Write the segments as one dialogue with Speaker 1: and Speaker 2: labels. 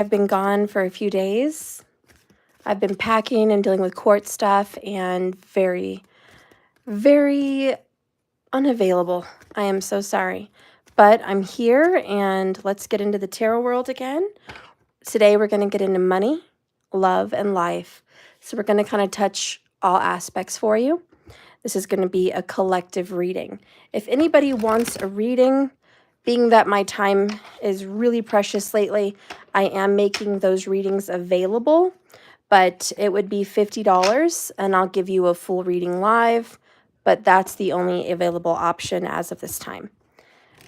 Speaker 1: I've been gone for a few days. I've been packing and dealing with court stuff and very, very unavailable. I am so sorry. But I'm here and let's get into the tarot world again. Today we're going to get into money, love, and life. So we're going to kind of touch all aspects for you. This is going to be a collective reading. If anybody wants a reading, being that my time is really precious lately, I am making those readings available, but it would be $50 and I'll give you a full reading live, but that's the only available option as of this time.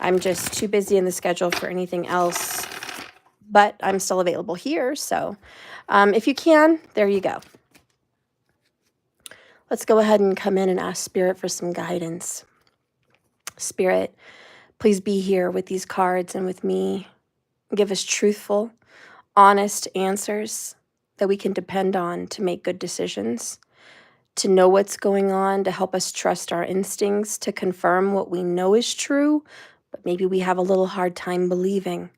Speaker 1: I'm just too busy in the schedule for anything else, but I'm still available here. So if you can, there you go. Let's go ahead and come in and ask Spirit for some guidance. Spirit, please be here with these cards and with me. Give us truthful, honest answers that we can depend on to make good decisions, to know what's going on, to help us trust our instincts, to confirm what we know is true, but maybe we have a little hard time believing.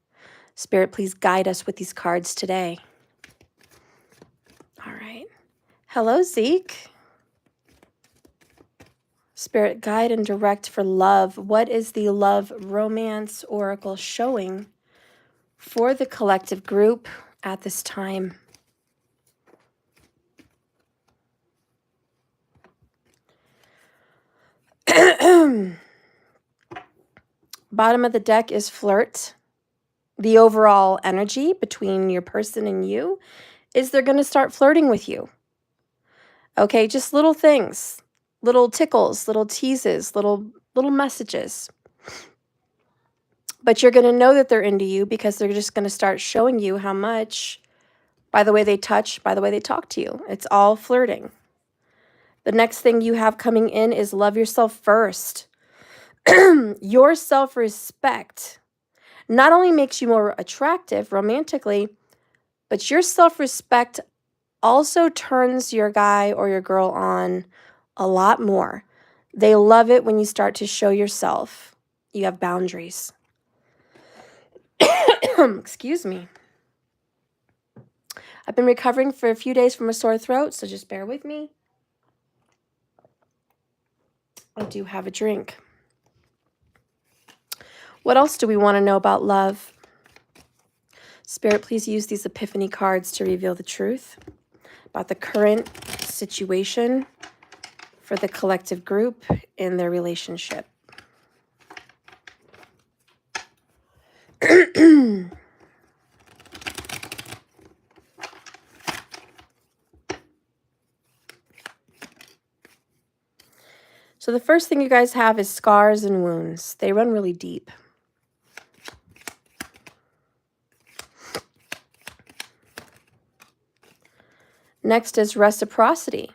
Speaker 1: Spirit, please guide us with these cards today. All right. Hello, Zeke. Spirit, guide and direct for love. What is the love romance oracle showing for the collective group at this time? Bottom of the deck is flirt. The overall energy between your person and you is they're going to start flirting with you. Okay, just little things, little tickles, little teases, little messages. But you're going to know that they're into you because they're just going to start showing you how much by the way they touch, by the way they talk to you. It's all flirting. The next thing you have coming in is love yourself first. Your self-respect not only makes you more attractive romantically, but your self-respect also turns your guy or your girl on a lot more. They love it when you start to show yourself. You have boundaries. Excuse me. I've been recovering for a few days from a sore throat, so just bear with me. I do have a drink. What else do we want to know about love? Spirit, please use these epiphany cards to reveal the truth about the current situation for the collective group in their relationship. So the first thing you guys have is scars and wounds. They run really deep. Next is reciprocity.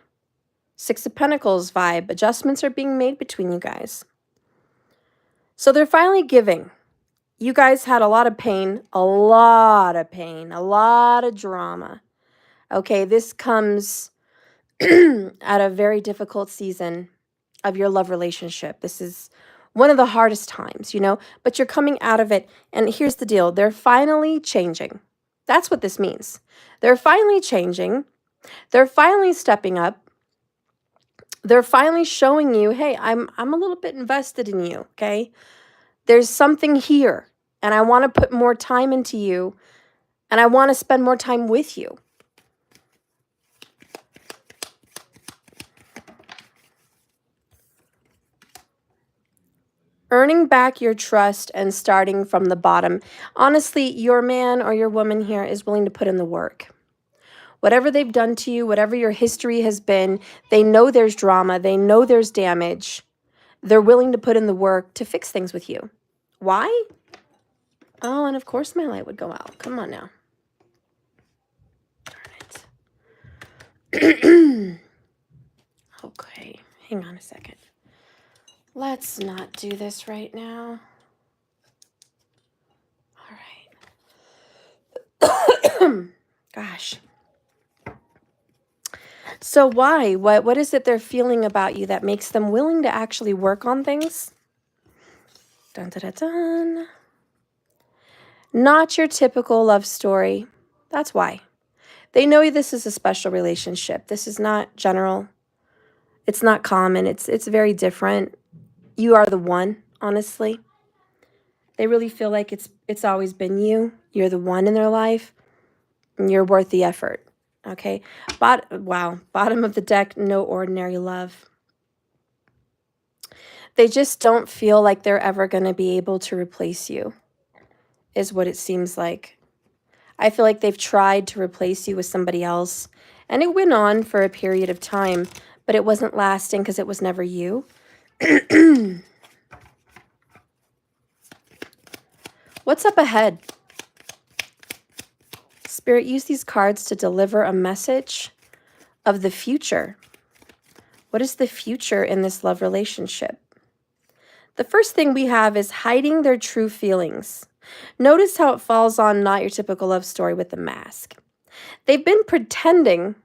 Speaker 1: Six of Pentacles vibe. Adjustments are being made between you guys. So they're finally giving. You guys had a lot of pain, a lot of drama. Okay, this comes at a very difficult season of your love relationship. This is one of the hardest times, you know, but you're coming out of it. And here's the deal. They're finally changing. That's what this means. They're finally changing. They're finally stepping up. They're finally showing you, hey, I'm a little bit invested in you, okay? There's something here, and I want to put more time into you, and I want to spend more time with you. Earning back your trust and starting from the bottom. Honestly, your man or your woman here is willing to put in the work. Whatever they've done to you, whatever your history has been, they know there's drama, they know there's damage. They're willing to put in the work to fix things with you. Why? Oh, and of course my light would go out. Come on now. Darn it. Okay, hang on a second. Let's not do this right now. All right. Gosh. So why? What is it they're feeling about you that makes them willing to actually work on things? Dun, dun, dun, dun. Not your typical love story. That's why. They know this is a special relationship. This is not general. It's not common. It's very different. You are the one, honestly. They really feel like it's always been you. You're the one in their life, and you're worth the effort. Okay? Wow. Bottom of the deck, no ordinary love. They just don't feel like they're ever going to be able to replace you, is what it seems like. I feel like they've tried to replace you with somebody else, and it went on for a period of time, but it wasn't lasting because it was never you. What's up ahead? Spirit, use these cards to deliver a message of the future. What is the future in this love relationship? The first thing we have is hiding their true feelings. Notice how it falls on not your typical love story with the mask. They've been pretending,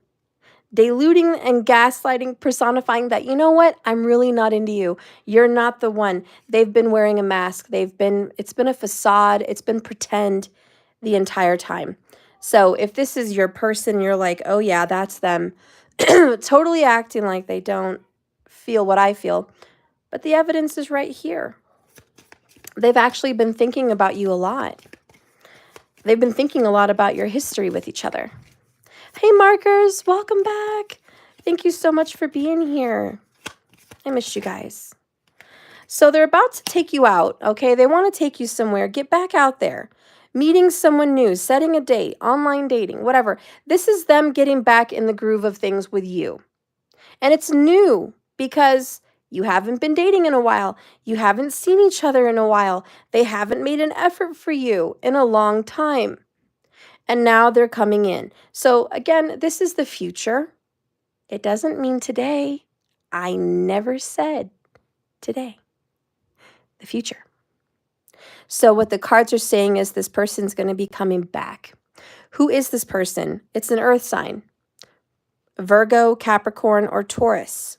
Speaker 1: diluting and gaslighting, personifying that, you know what, I'm really not into you. You're not the one. They've been wearing a mask. It's been a facade. It's been pretend the entire time. So if this is your person, you're like, oh yeah, that's them. Totally acting like they don't feel what I feel. But the evidence is right here. They've actually been thinking about you a lot. They've been thinking a lot about your history with each other. Hey, Markers, welcome back. Thank you so much for being here. I missed you guys. So they're about to take you out, okay? They want to take you somewhere. Get back out there. Meeting someone new, setting a date, online dating, whatever. This is them getting back in the groove of things with you. And it's new because you haven't been dating in a while. You haven't seen each other in a while. They haven't made an effort for you in a long time. And now they're coming in. So again, this is the future. It doesn't mean today. I never said today. The future. So what the cards are saying is this person's going to be coming back. Who is this person? It's an earth sign. Virgo, Capricorn, or Taurus.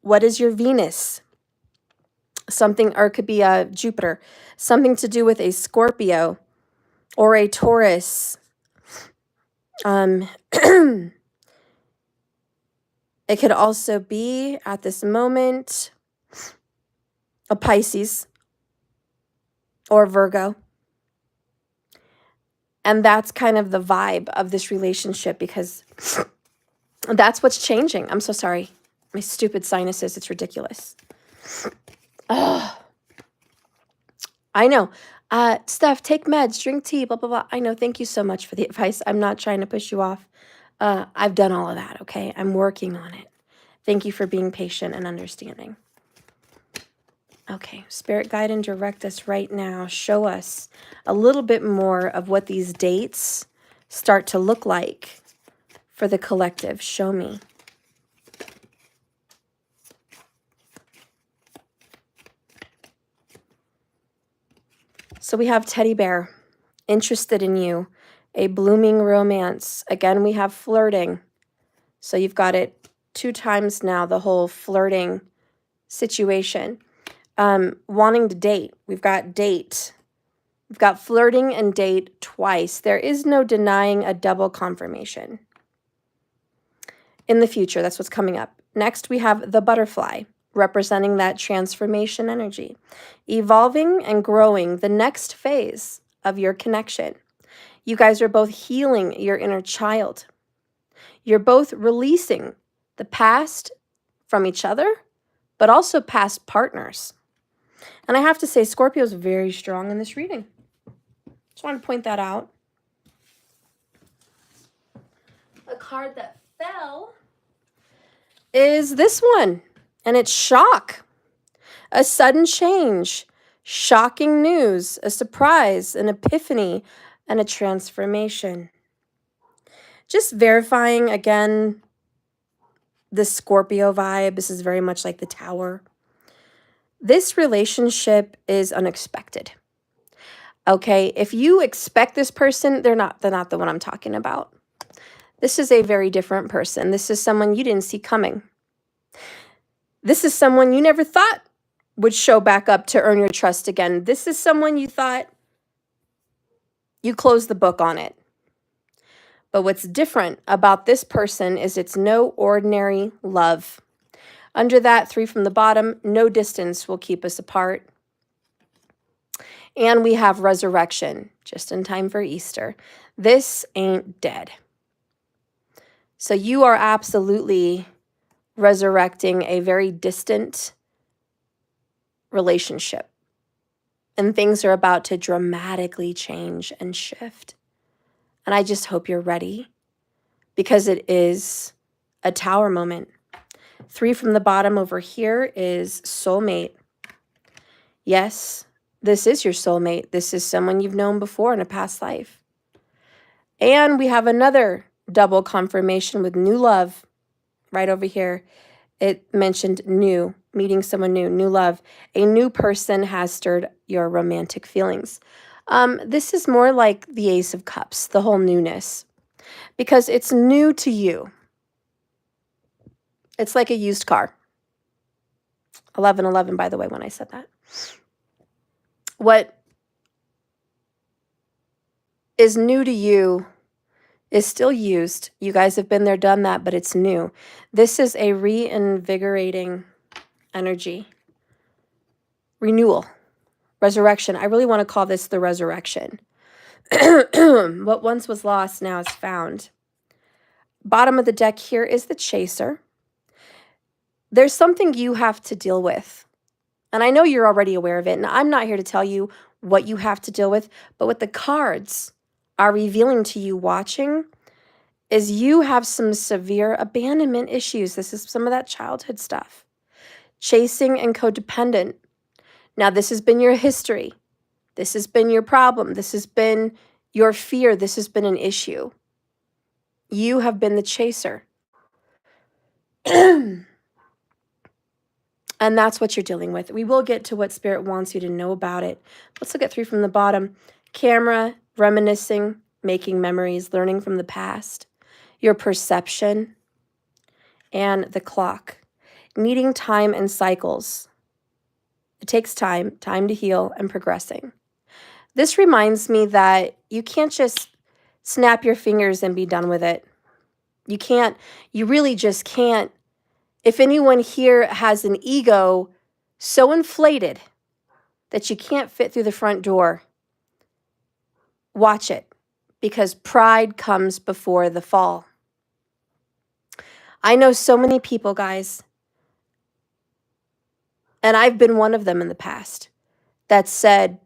Speaker 1: What is your Venus? Something, or it could be a Jupiter. Something to do with a Scorpio or a Taurus. It could also be, at this moment, a Pisces or Virgo. And that's kind of the vibe of this relationship because that's what's changing. I'm so sorry. My stupid sinuses, it's ridiculous. Oh, I know. Steph, take meds, drink tea, blah, blah, blah. I know. Thank you so much for the advice. I'm not trying to push you off. I've done all of that, okay? I'm working on it. Thank you for being patient and understanding. Okay, Spirit, guide and direct us right now. Show us a little bit more of what these dates start to look like for the collective. Show me. So we have teddy bear, interested in you, a blooming romance. Again, we have flirting. So you've got it 2 times now, the whole flirting situation. Wanting to date. We've got date. We've got flirting and date twice. There is no denying a double confirmation. In the future, that's what's coming up. Next, we have the butterfly, representing that transformation energy. Evolving and growing, the next phase of your connection. You guys are both healing your inner child. You're both releasing the past from each other, but also past partners. And I have to say, Scorpio is very strong in this reading. Just want to point that out. A card that fell is this one, and it's shock. A sudden change, shocking news, a surprise, an epiphany, and a transformation. Just verifying, again, the Scorpio vibe. This is very much like the Tower. This relationship is unexpected. Okay, if you expect this person, they're not the one I'm talking about. This is a very different person. This is someone you didn't see coming. This is someone you never thought would show back up to earn your trust again. This is someone you thought You close the book on it. But what's different about this person is it's no ordinary love. Under that, 3 from the bottom, no distance will keep us apart. And we have resurrection, just in time for Easter. This ain't dead. So you are absolutely resurrecting a very distant relationship. And things are about to dramatically change and shift. And I just hope you're ready, because it is a tower moment. 3 from the bottom over here is soulmate. Yes, this is your soulmate. This is someone you've known before in a past life. And we have another double confirmation with new love right over here. It mentioned new, meeting someone new, new love. A new person has stirred your romantic feelings. This is more like the Ace of Cups, the whole newness, because it's new to you. It's like a used car. 1111, by the way, when I said that. What is new to you is still used. You guys have been there, done that, but it's new. This is a reinvigorating energy. Renewal. Resurrection. I really want to call this the resurrection. What once was lost now is found. Bottom of the deck here is the chaser. There's something you have to deal with. And I know you're already aware of it. And I'm not here to tell you what you have to deal with. But what the cards are revealing to you watching is you have some severe abandonment issues. This is some of that childhood stuff. Chasing and codependent. Now, this has been your history. This has been your problem. This has been your fear. This has been an issue. You have been the chaser. And that's what you're dealing with. We will get to what Spirit wants you to know about it. Let's look at 3 from the bottom. Camera, reminiscing, making memories, learning from the past, your perception, and the clock. Needing time and cycles. It takes time to heal, and progressing. This reminds me that you can't just snap your fingers and be done with it. You can't, you really just can't. If anyone here has an ego so inflated that you can't fit through the front door, watch it, because pride comes before the fall. I know so many people, guys, and I've been one of them in the past, that said,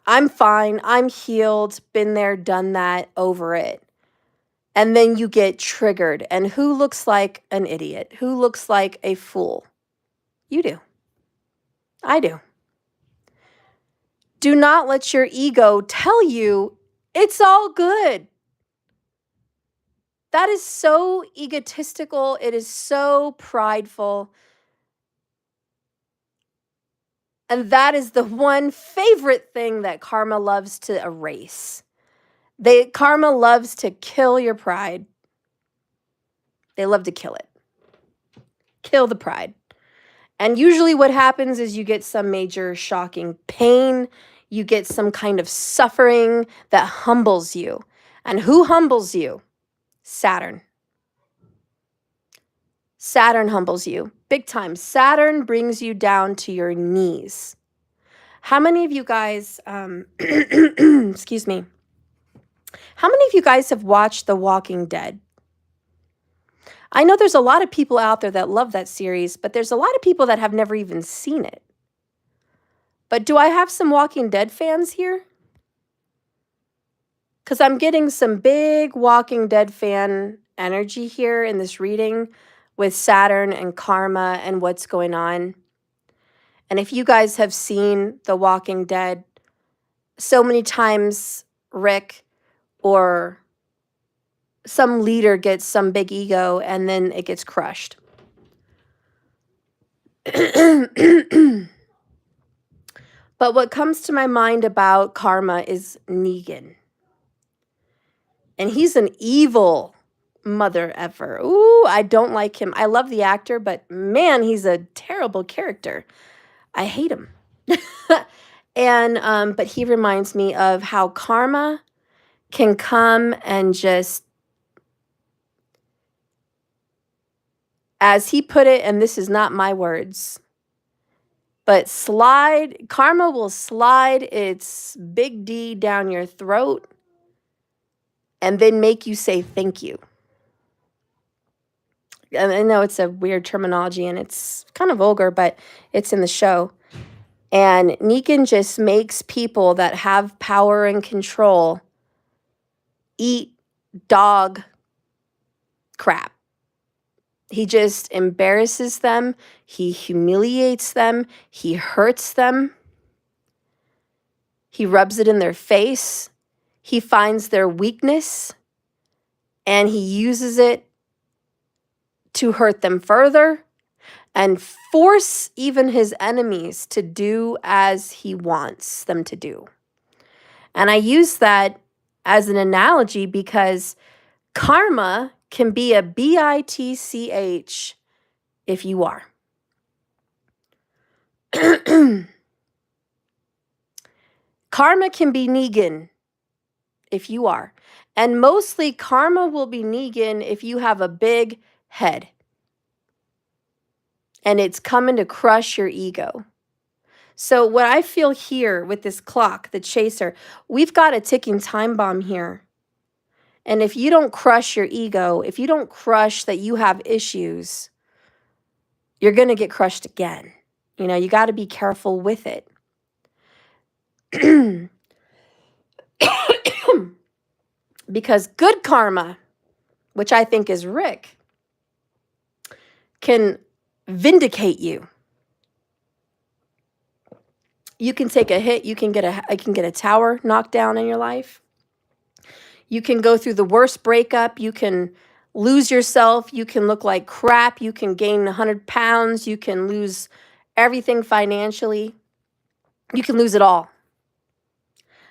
Speaker 1: I'm fine, I'm healed, been there, done that, over it. And then you get triggered. And who looks like an idiot? Who looks like a fool? You do. I do. Do not let your ego tell you it's all good. That is so egotistical. It is so prideful. And that is the one favorite thing that karma loves to erase. Karma loves to kill your pride. They love to kill it. Kill the pride. And usually what happens is you get some major shocking pain. You get some kind of suffering that humbles you. And who humbles you? Saturn. Saturn humbles you. Big time. Saturn brings you down to your knees. How many of you guys, excuse me, how many of you guys have watched The Walking Dead? I know there's a lot of people out there that love that series, but there's a lot of people that have never even seen it. But do I have some Walking Dead fans here? Because I'm getting some big Walking Dead fan energy here in this reading with Saturn and karma and what's going on. And if you guys have seen The Walking Dead, so many times Rick or some leader gets some big ego and then it gets crushed. But what comes to my mind about karma is Negan. And he's an evil mother effer. Ooh, I don't like him. I love the actor, but man, he's a terrible character. I hate him. And but he reminds me of how karma can come and just, as he put it, and this is not my words, but karma will slide its big D down your throat and then make you say thank you. And I know it's a weird terminology and it's kind of vulgar, but it's in the show. And Negan just makes people that have power and control eat dog crap. He just embarrasses them. He humiliates them. He hurts them. He rubs it in their face. He finds their weakness and he uses it to hurt them further and force even his enemies to do as he wants them to do. And I use that as an analogy because karma can be a bitch if you are. Karma can be Negan if you are. And mostly karma will be Negan if you have a big head. And it's coming to crush your ego. So what I feel here with this clock, the chaser, we've got a ticking time bomb here. And if you don't crush your ego, if you don't crush that you have issues, you're going to get crushed again. You know, you got to be careful with it. Because good karma, which I think is Rick, can vindicate you. You can take a hit. You can get a tower knocked down in your life. You can go through the worst breakup. You can lose yourself. You can look like crap. You can gain 100 pounds. You can lose everything financially. You can lose it all.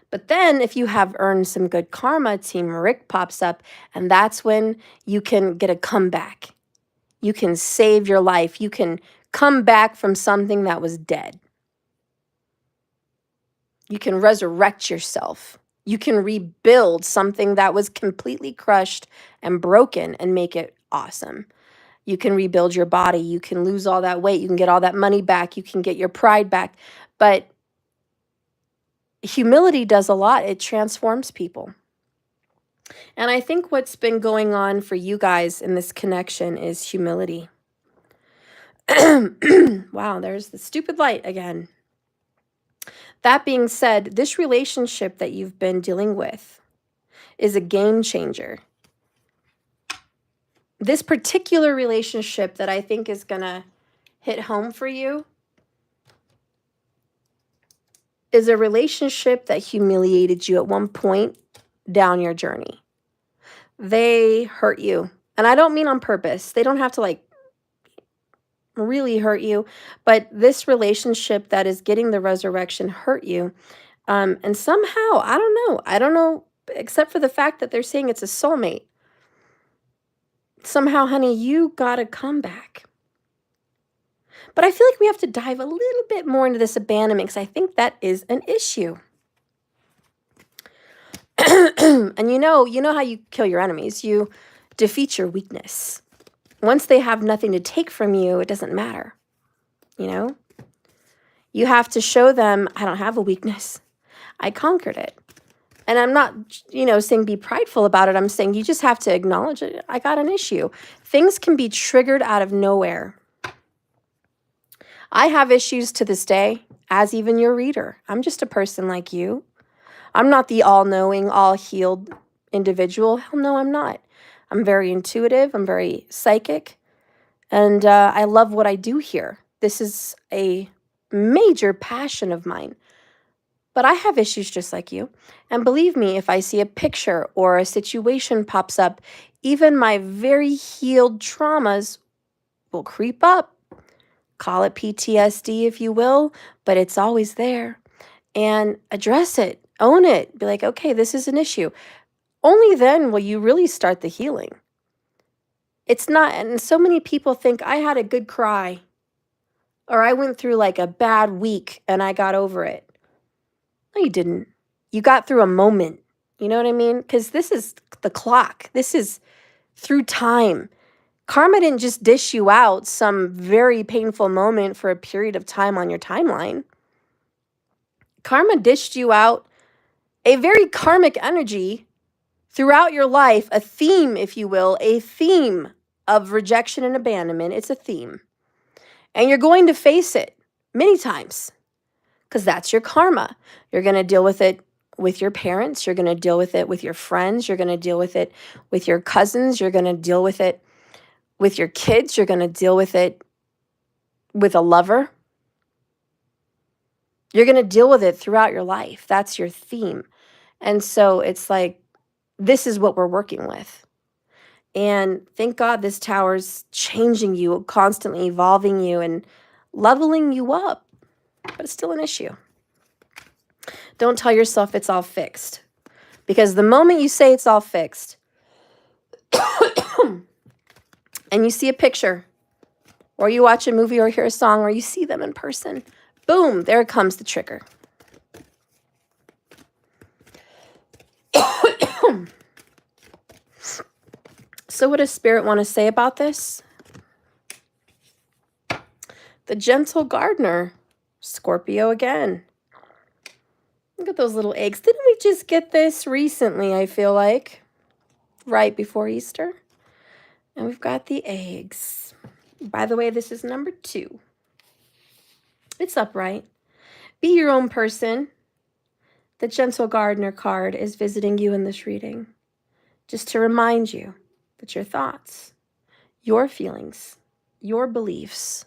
Speaker 1: But then if you have earned some good karma, Team Rick pops up, and that's when you can get a comeback. You can save your life. You can come back from something that was dead. You can resurrect yourself. You can rebuild something that was completely crushed and broken and make it awesome. You can rebuild your body. You can lose all that weight. You can get all that money back. You can get your pride back. But humility does a lot. It transforms people. And I think what's been going on for you guys in this connection is humility. Wow, there's the stupid light again. That being said, this relationship that you've been dealing with is a game changer. This particular relationship that I think is going to hit home for you is a relationship that humiliated you at one point down your journey. They hurt you. And I don't mean on purpose. They don't have to really hurt you. But this relationship that is getting the resurrection hurt you. And somehow, I don't know, except for the fact that they're saying it's a soulmate. Somehow, honey, you got to come back. But I feel like we have to dive a little bit more into this abandonment because I think that is an issue. And you know how you kill your enemies. You defeat your weakness. Once they have nothing to take from you, it doesn't matter. You know? You have to show them, I don't have a weakness. I conquered it. And I'm not, saying be prideful about it. I'm saying you just have to acknowledge it. I got an issue. Things can be triggered out of nowhere. I have issues to this day, as even your reader. I'm just a person like you. I'm not the all-knowing, all-healed individual. Hell no, I'm not. I'm very intuitive. I'm very psychic. And I love what I do here. This is a major passion of mine. But I have issues just like you. And believe me, if I see a picture or a situation pops up, even my very healed traumas will creep up. Call it PTSD if you will, but it's always there. And address it, own it, be like, okay, this is an issue. Only then will you really start the healing. It's not, and so many people think I had a good cry or I went through like a bad week and I got over it. No, you didn't. You got through a moment. You know what I mean? Because this is the clock. This is through time. Karma didn't just dish you out some very painful moment for a period of time on your timeline. Karma dished you out a very karmic energy throughout your life, a theme, if you will, a theme of rejection and abandonment. It's a theme. And you're going to face it many times because that's your karma. You're going to deal with it with your parents. You're going to deal with it with your friends. You're going to deal with it with your cousins. You're going to deal with it with your kids. You're going to deal with it with a lover. You're going to deal with it throughout your life. That's your theme. And so it's like, this is what we're working with. And thank God this tower's changing you, constantly evolving you and leveling you up. But it's still an issue. Don't tell yourself it's all fixed. Because the moment you say it's all fixed, and you see a picture, or you watch a movie or hear a song, or you see them in person, boom, there comes the trigger. So what does Spirit want to say about this? The gentle gardener, Scorpio again. Look at those little eggs. Didn't we just get this recently, I feel like? Right before Easter. And we've got the eggs. By the way, this is number 2. It's upright. Be your own person. The gentle gardener card is visiting you in this reading. Just to remind you that your thoughts, your feelings, your beliefs,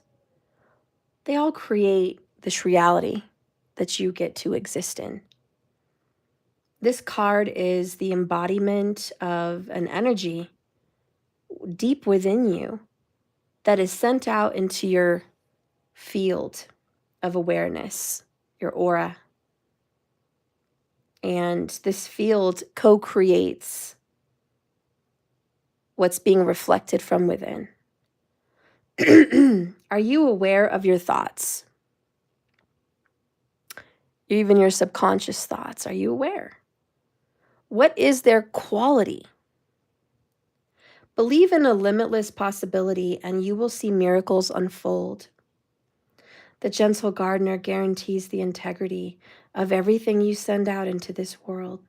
Speaker 1: they all create this reality that you get to exist in. This card is the embodiment of an energy deep within you that is sent out into your field of awareness, your aura. And this field co-creates what's being reflected from within. Are you aware of your thoughts? Even your subconscious thoughts, are you aware? What is their quality? Believe in a limitless possibility and you will see miracles unfold. The gentle gardener guarantees the integrity of everything you send out into this world.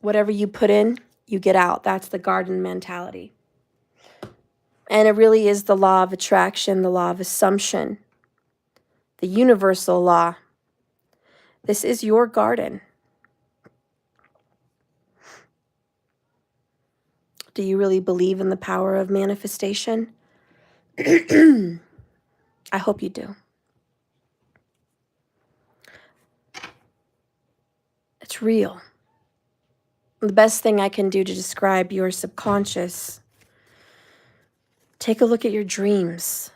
Speaker 1: Whatever you put in, you get out. That's the garden mentality. And it really is the law of attraction, the law of assumption, the universal law. This is your garden. Do you really believe in the power of manifestation? I hope you do. It's real. The best thing I can do to describe your subconscious, take a look at your dreams.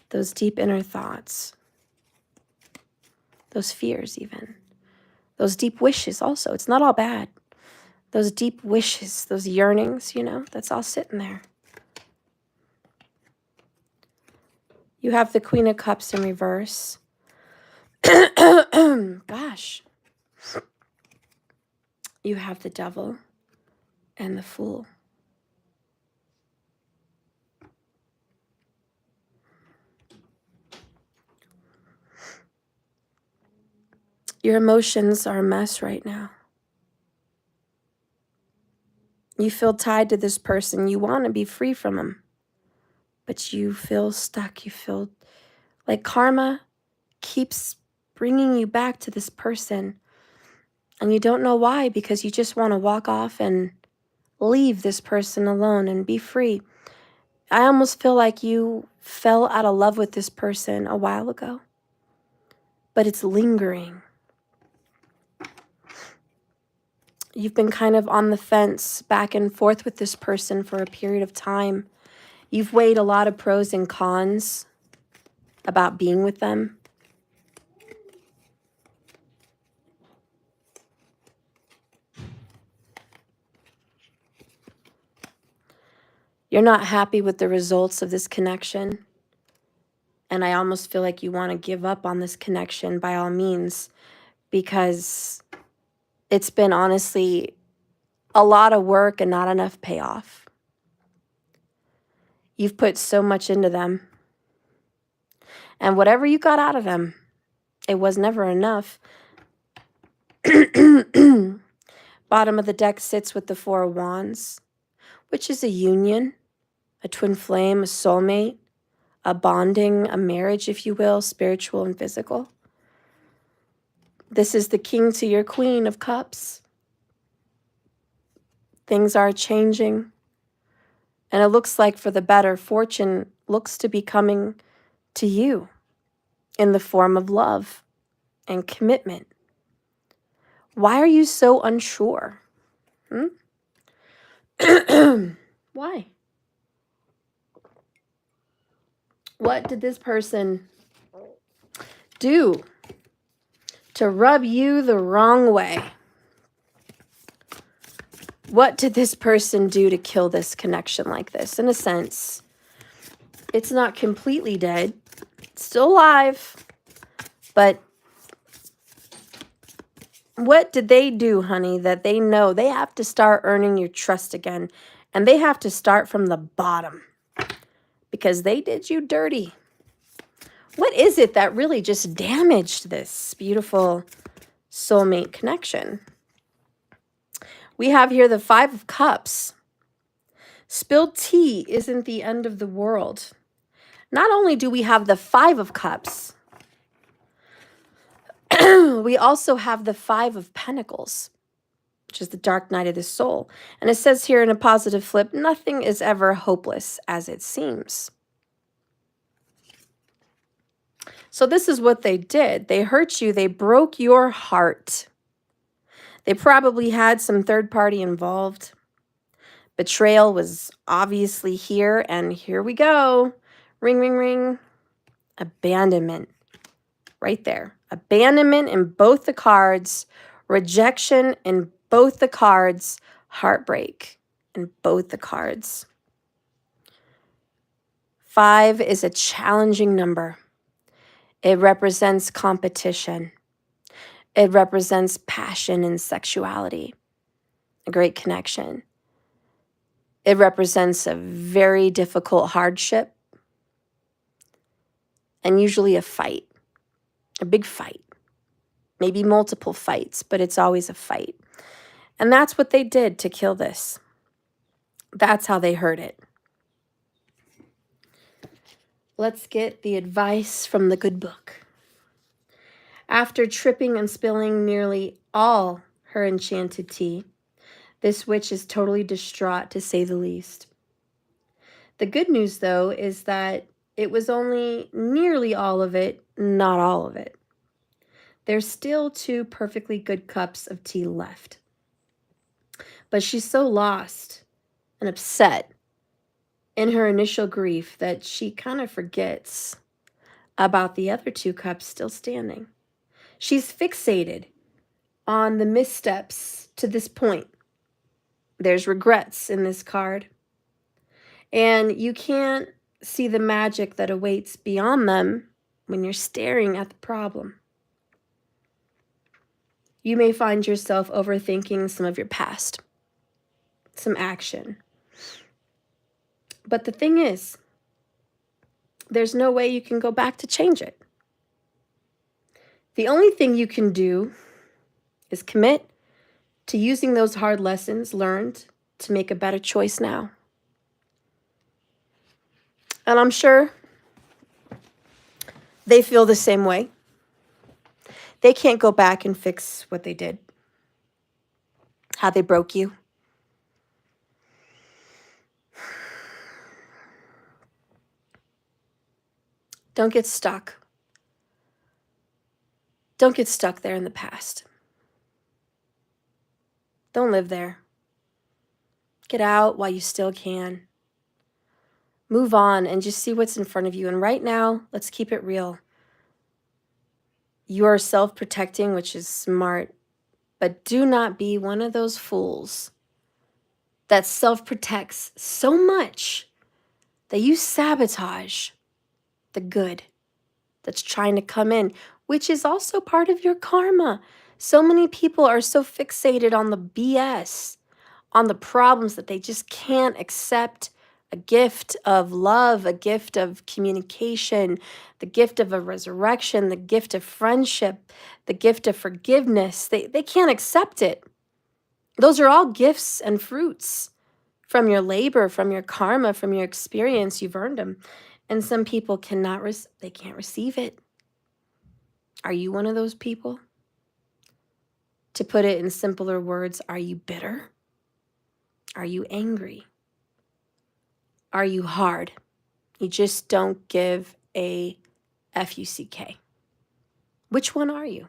Speaker 1: Those deep inner thoughts. Those fears even. Those deep wishes also. It's not all bad. Those deep wishes, those yearnings, that's all sitting there. You have the Queen of Cups in reverse. Gosh. You have the Devil and the Fool. Your emotions are a mess right now. You feel tied to this person. You want to be free from them. But you feel stuck. You feel like karma keeps bringing you back to this person. And you don't know why, because you just want to walk off and leave this person alone and be free. I almost feel like you fell out of love with this person a while ago. But it's lingering. You've been kind of on the fence back and forth with this person for a period of time. You've weighed a lot of pros and cons about being with them. You're not happy with the results of this connection. And I almost feel like you want to give up on this connection by all means, because it's been honestly a lot of work and not enough payoff. You've put so much into them. And whatever you got out of them, it was never enough. Bottom of the deck sits with the Four of Wands, which is a union, a twin flame, a soulmate, a bonding, a marriage, if you will, spiritual and physical. This is the King to your Queen of Cups. Things are changing. And it looks like for the better. Fortune looks to be coming to you in the form of love and commitment. Why are you so unsure? Why? What did this person do to rub you the wrong way? What did this person do to kill this connection like this? In a sense, it's not completely dead. It's still alive. But what did they do, honey, that they know they have to start earning your trust again? And they have to start from the bottom because they did you dirty. What is it that really just damaged this beautiful soulmate connection? We have here the Five of Cups. Spilled tea isn't the end of the world. Not only do we have the Five of Cups, we also have the Five of Pentacles, which is the dark night of the soul. And it says here in a positive flip, nothing is ever hopeless as it seems. So this is what they did. They hurt you. They broke your heart. They probably had some third party involved. Betrayal was obviously here, and here we go. Ring, ring, ring. Abandonment. Right there. Abandonment in both the cards. Rejection in both the cards. Heartbreak in both the cards. 5 is a challenging number. It represents competition. It represents passion and sexuality. A great connection. It represents a very difficult hardship. And usually a fight. A big fight. Maybe multiple fights, but it's always a fight. And that's what they did to kill this. That's how they hurt it. Let's get the advice from the good book. After tripping and spilling nearly all her enchanted tea, this witch is totally distraught, to say the least. The good news, though, is that it was only nearly all of it, not all of it. There's still 2 perfectly good cups of tea left. But she's so lost and upset in her initial grief that she kind of forgets about the other 2 cups still standing. She's fixated on the missteps to this point. There's regrets in this card. And you can't see the magic that awaits beyond them when you're staring at the problem. You may find yourself overthinking some of your past, some action. But the thing is, there's no way you can go back to change it. The only thing you can do is commit to using those hard lessons learned to make a better choice now. And I'm sure they feel the same way. They can't go back and fix what they did, how they broke you. Don't get stuck. Don't get stuck there in the past. Don't live there. Get out while you still can. Move on and just see what's in front of you. And right now, let's keep it real. You are self-protecting, which is smart, but do not be one of those fools that self-protects so much that you sabotage the good that's trying to come in, which is also part of your karma. So many people are so fixated on the BS, on the problems, that they just can't accept a gift of love, a gift of communication, the gift of a resurrection, the gift of friendship, the gift of forgiveness. They can't accept it. Those are all gifts and fruits from your labor, from your karma, from your experience. You've earned them. And some people cannot, they can't receive it. Are you one of those people? To put it in simpler words, are you bitter? Are you angry? Are you hard? You just don't give a F-U-C-K. Which one are you?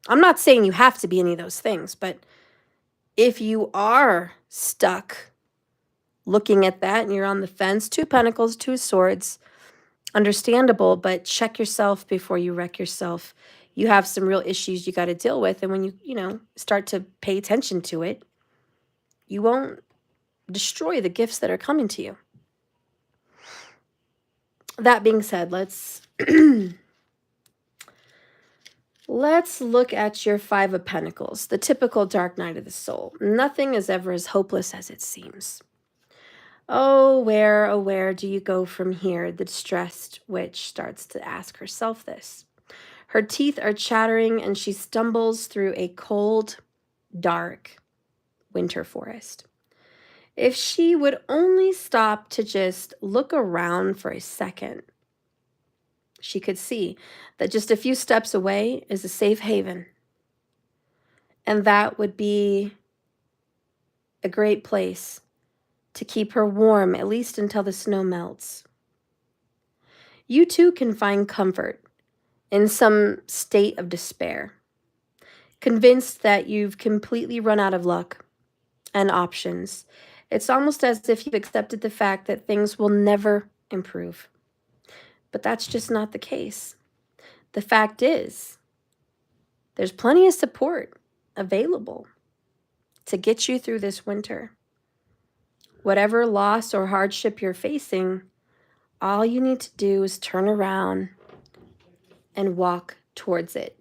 Speaker 1: I'm not saying you have to be any of those things, but if you are stuck looking at that and you're on the fence, 2 pentacles, 2 swords, understandable, but check yourself before you wreck yourself. You have some real issues you got to deal with, and when you start to pay attention to it, you won't destroy the gifts that are coming to you. That being said, let's let's look at your 5 of Pentacles, the typical dark night of the soul. Nothing is ever as hopeless as it seems. Oh, where do you go from here? The distressed witch starts to ask herself this. Her teeth are chattering and she stumbles through a cold, dark winter forest. If she would only stop to just look around for a second, she could see that just a few steps away is a safe haven. And that would be a great place to keep her warm, at least until the snow melts. You too can find comfort in some state of despair, convinced that you've completely run out of luck and options. It's almost as if you've accepted the fact that things will never improve. But that's just not the case. The fact is, there's plenty of support available to get you through this winter. Whatever loss or hardship you're facing, all you need to do is turn around and walk towards it.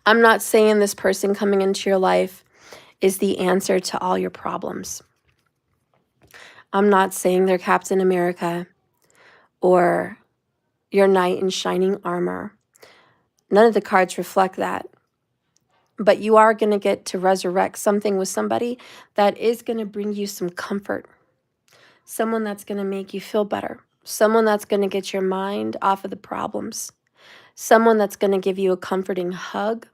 Speaker 1: I'm not saying this person coming into your life is the answer to all your problems. I'm not saying they're Captain America or your knight in shining armor. None of the cards reflect that. But you are going to get to resurrect something with somebody that is going to bring you some comfort. Someone that's going to make you feel better. Someone that's going to get your mind off of the problems. Someone that's going to give you a comforting hug.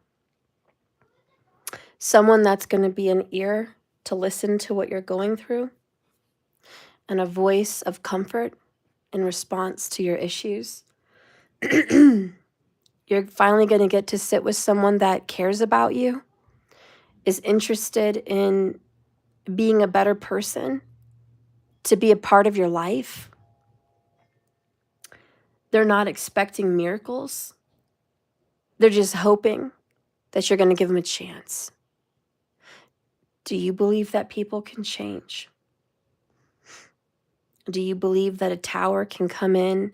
Speaker 1: Someone that's going to be an ear to listen to what you're going through. And a voice of comfort in response to your issues. You're finally going to get to sit with someone that cares about you, is interested in being a better person, to be a part of your life. They're not expecting miracles. They're just hoping that you're going to give them a chance. Do you believe that people can change? Do you believe that a tower can come in,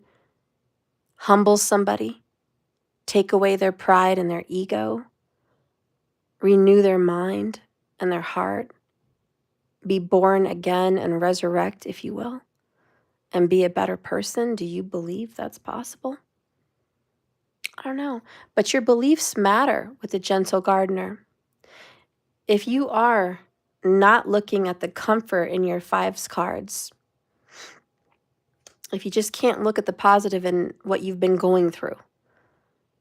Speaker 1: humble somebody, take away their pride and their ego, renew their mind and their heart, be born again and resurrect, if you will, and be a better person? Do you believe that's possible? I don't know, but your beliefs matter with the gentle gardener. If you are not looking at the comfort in your 5s cards, if you just can't look at the positive in what you've been going through,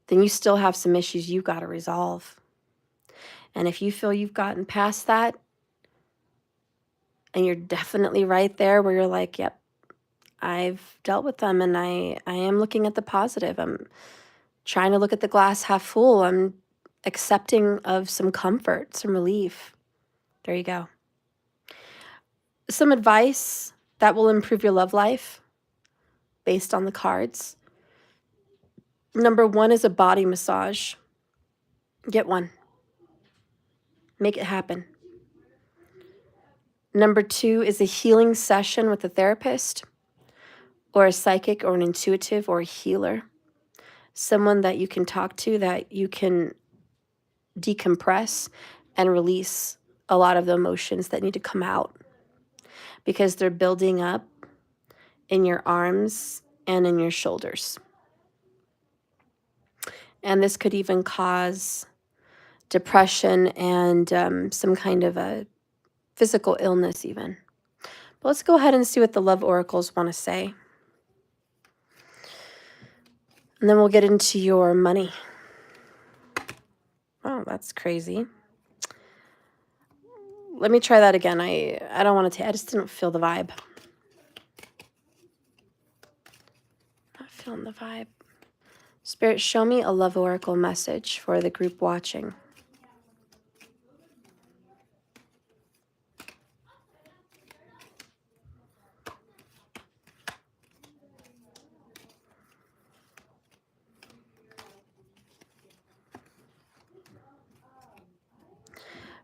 Speaker 1: then you still have some issues you've got to resolve. And if you feel you've gotten past that, and you're definitely right there where you're like, yep, I've dealt with them and I am looking at the positive. I'm trying to look at the glass half full. I'm accepting of some comfort, some relief. There you go. Some advice that will improve your love life based on the cards. Number 1 is a body massage. Get one. Make it happen. Number 2 is a healing session with a therapist or a psychic or an intuitive or a healer. Someone that you can talk to, that you can decompress and release a lot of the emotions that need to come out because they're building up in your arms and in your shoulders. And this could even cause depression and some kind of a physical illness even. But let's go ahead and see what the love oracles want to say. And then we'll get into your money. Oh, that's crazy. Let me try that again. I don't want to I just didn't feel the vibe. Not feeling the vibe. Spirit, show me a love oracle message for the group watching.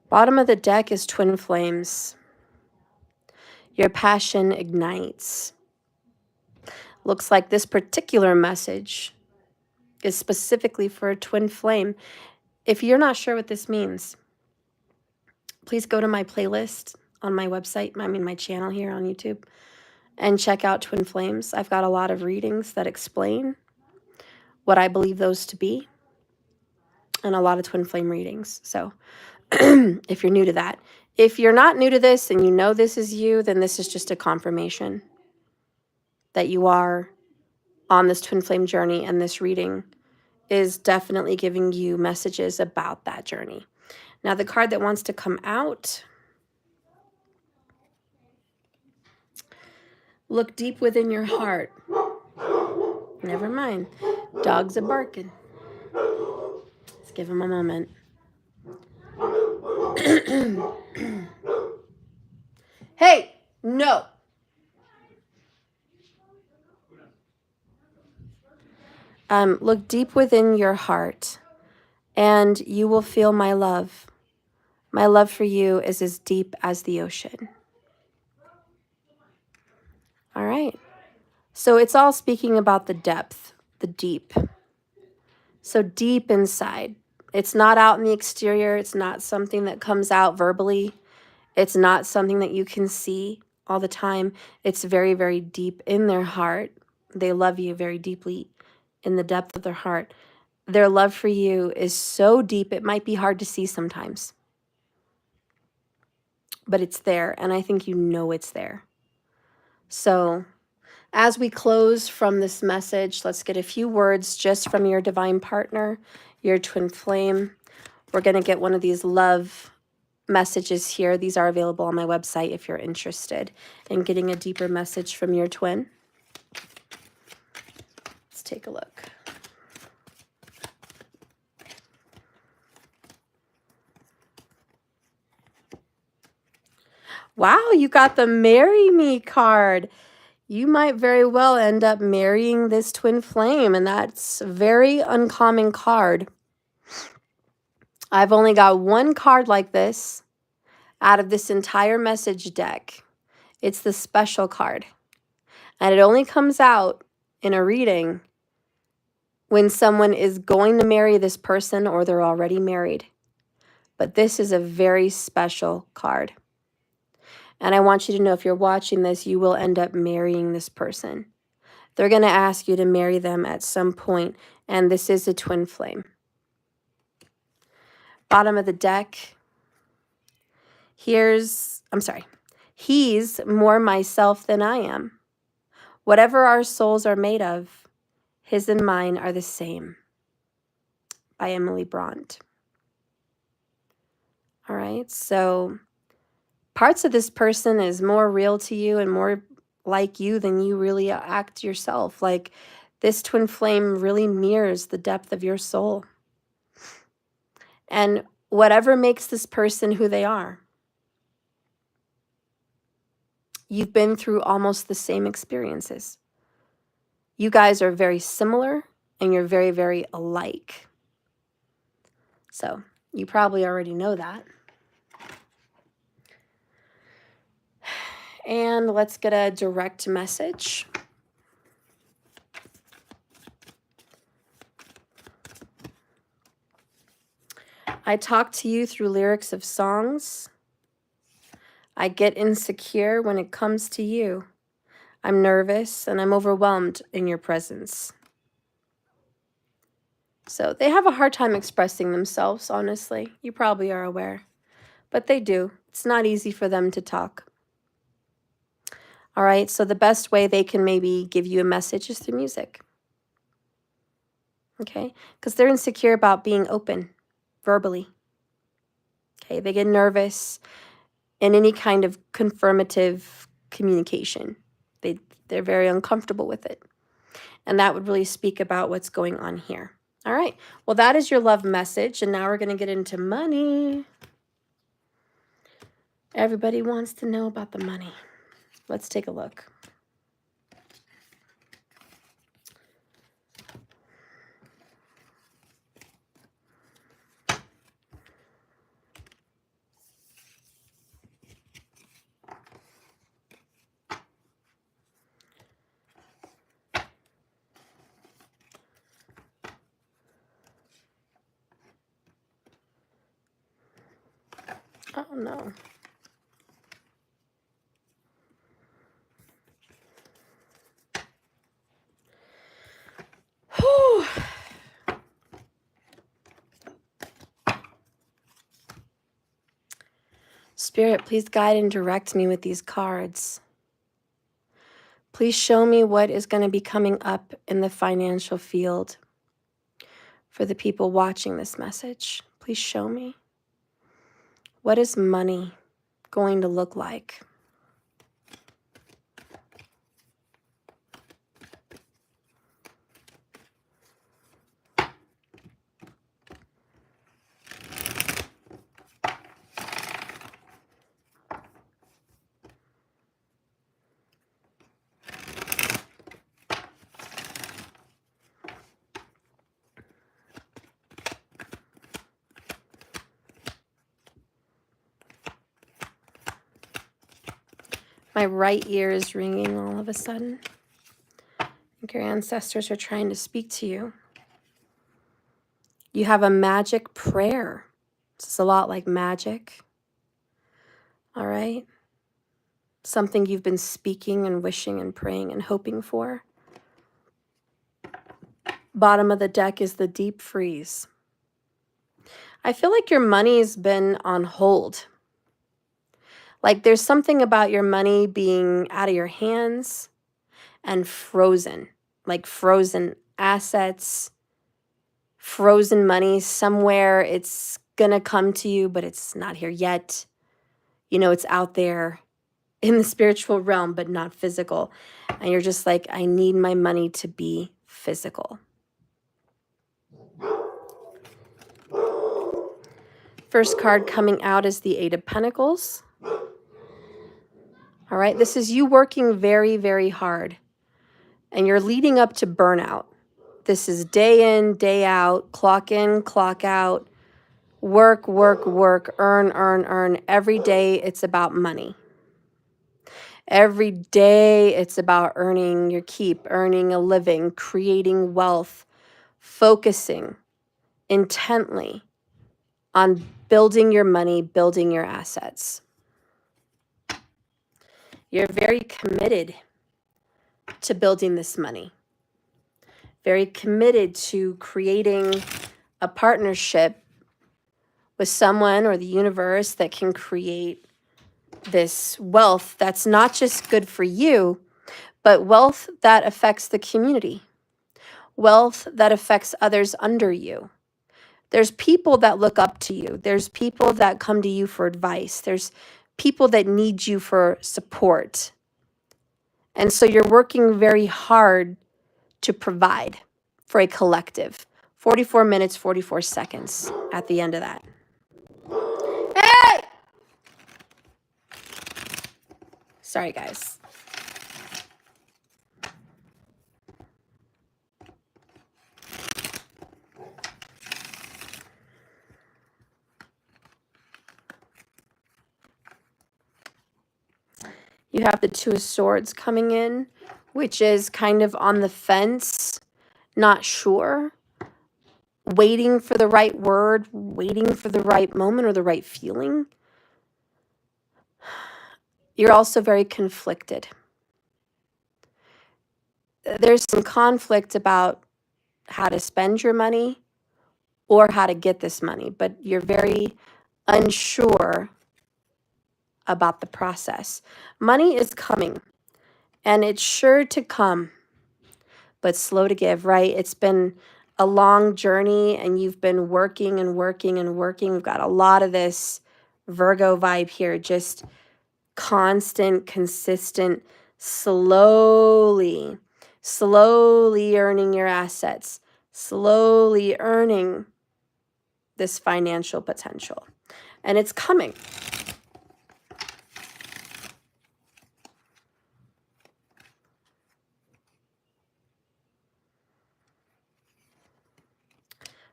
Speaker 1: Bottom of the deck is twin flames. Your passion ignites. Looks like this particular message is specifically for a twin flame. If you're not sure what this means, please go to my playlist on my website, my channel here on YouTube, and check out twin flames. I've got a lot of readings that explain what I believe those to be, and a lot of twin flame readings. So if you're new to that. If you're not new to this and you know this is you, then this is just a confirmation that you are on this twin flame journey, and this reading is definitely giving you messages about that journey. Now, the card that wants to come out, look deep within your heart. Never mind. Dogs are barking. Let's give them a moment. Hey, no. Look deep within your heart, and you will feel my love. My love for you is as deep as the ocean. All right. So it's all speaking about the depth, the deep. So deep inside. It's not out in the exterior. It's not something that comes out verbally. It's not something that you can see all the time. It's very, very deep in their heart. They love you very deeply in the depth of their heart. Their love for you is so deep, it might be hard to see sometimes. But it's there, and I think you know it's there. So as we close from this message, let's get a few words just from your divine partner, your twin flame. We're going to get one of these love messages here. These are available on my website if you're interested in getting a deeper message from your twin. Let's take a look. Wow, you got the Marry Me card. You might very well end up marrying this twin flame, and that's a very uncommon card. I've only got one card like this out of this entire message deck. It's the special card, and it only comes out in a reading when someone is going to marry this person or they're already married. But this is a very special card. And I want you to know, if you're watching this, you will end up marrying this person. They're going to ask you to marry them at some point, and this is a twin flame. Bottom of the deck. He's more myself than I am. Whatever our souls are made of, his and mine are the same. By Emily Bront. All right, so parts of this person is more real to you and more like you than you really act yourself. Like, this twin flame really mirrors the depth of your soul. And whatever makes this person who they are, you've been through almost the same experiences. You guys are very similar and you're very, very alike. So you probably already know that. And let's get a direct message. I talk to you through lyrics of songs. I get insecure when it comes to you. I'm nervous and I'm overwhelmed in your presence. So they have a hard time expressing themselves, honestly. You probably are aware. But they do. It's not easy for them to talk. All right, so the best way they can maybe give you a message is through music. Okay, because they're insecure about being open verbally. Okay, they get nervous in any kind of confirmative communication. They're very uncomfortable with it. And that would really speak about what's going on here. All right, well, that is your love message. And now we're going to get into money. Everybody wants to know about the money. Let's take a look. Oh, no. Whew. Spirit, please guide and direct me with these cards. Please show me what is going to be coming up in the financial field for the people watching this message. Please show me. What is money going to look like? My right ear is ringing all of a sudden. I think your ancestors are trying to speak to you. You have a magic prayer. This is a lot like magic. All right? Something you've been speaking and wishing and praying and hoping for. Bottom of the deck is the deep freeze. I feel like your money's been on hold. Like there's something about your money being out of your hands and frozen, like frozen assets, frozen money somewhere. It's gonna come to you, but it's not here yet. You know, it's out there in the spiritual realm, but not physical. And you're just like, I need my money to be physical. First card coming out is the Eight of Pentacles. All right, this is you working very, very hard. And you're leading up to burnout. This is day in, day out, clock in, clock out, work, work, work, earn, earn, earn. Every day it's about money. Every day it's about earning your keep, earning a living, creating wealth, focusing intently on building your money, building your assets. You're very committed to building this money. Very committed to creating a partnership with someone or the universe that can create this wealth that's not just good for you, but wealth that affects the community, wealth that affects others under you. There's people that look up to you. There's people that come to you for advice. There's people that need you for support. And so you're working very hard to provide for a collective. 44 minutes, 44 seconds at the end of that. Hey! Sorry, guys. You have the Two of Swords coming in, which is kind of on the fence, not sure, waiting for the right word, waiting for the right moment or the right feeling. You're also very conflicted. There's some conflict about how to spend your money or how to get this money, but you're very unsure about the process. Money is coming, and it's sure to come, but slow to give, right? It's been a long journey, and you've been working and working and working. We've got a lot of this Virgo vibe here, just constant, consistent, slowly earning your assets, slowly earning this financial potential. And it's coming.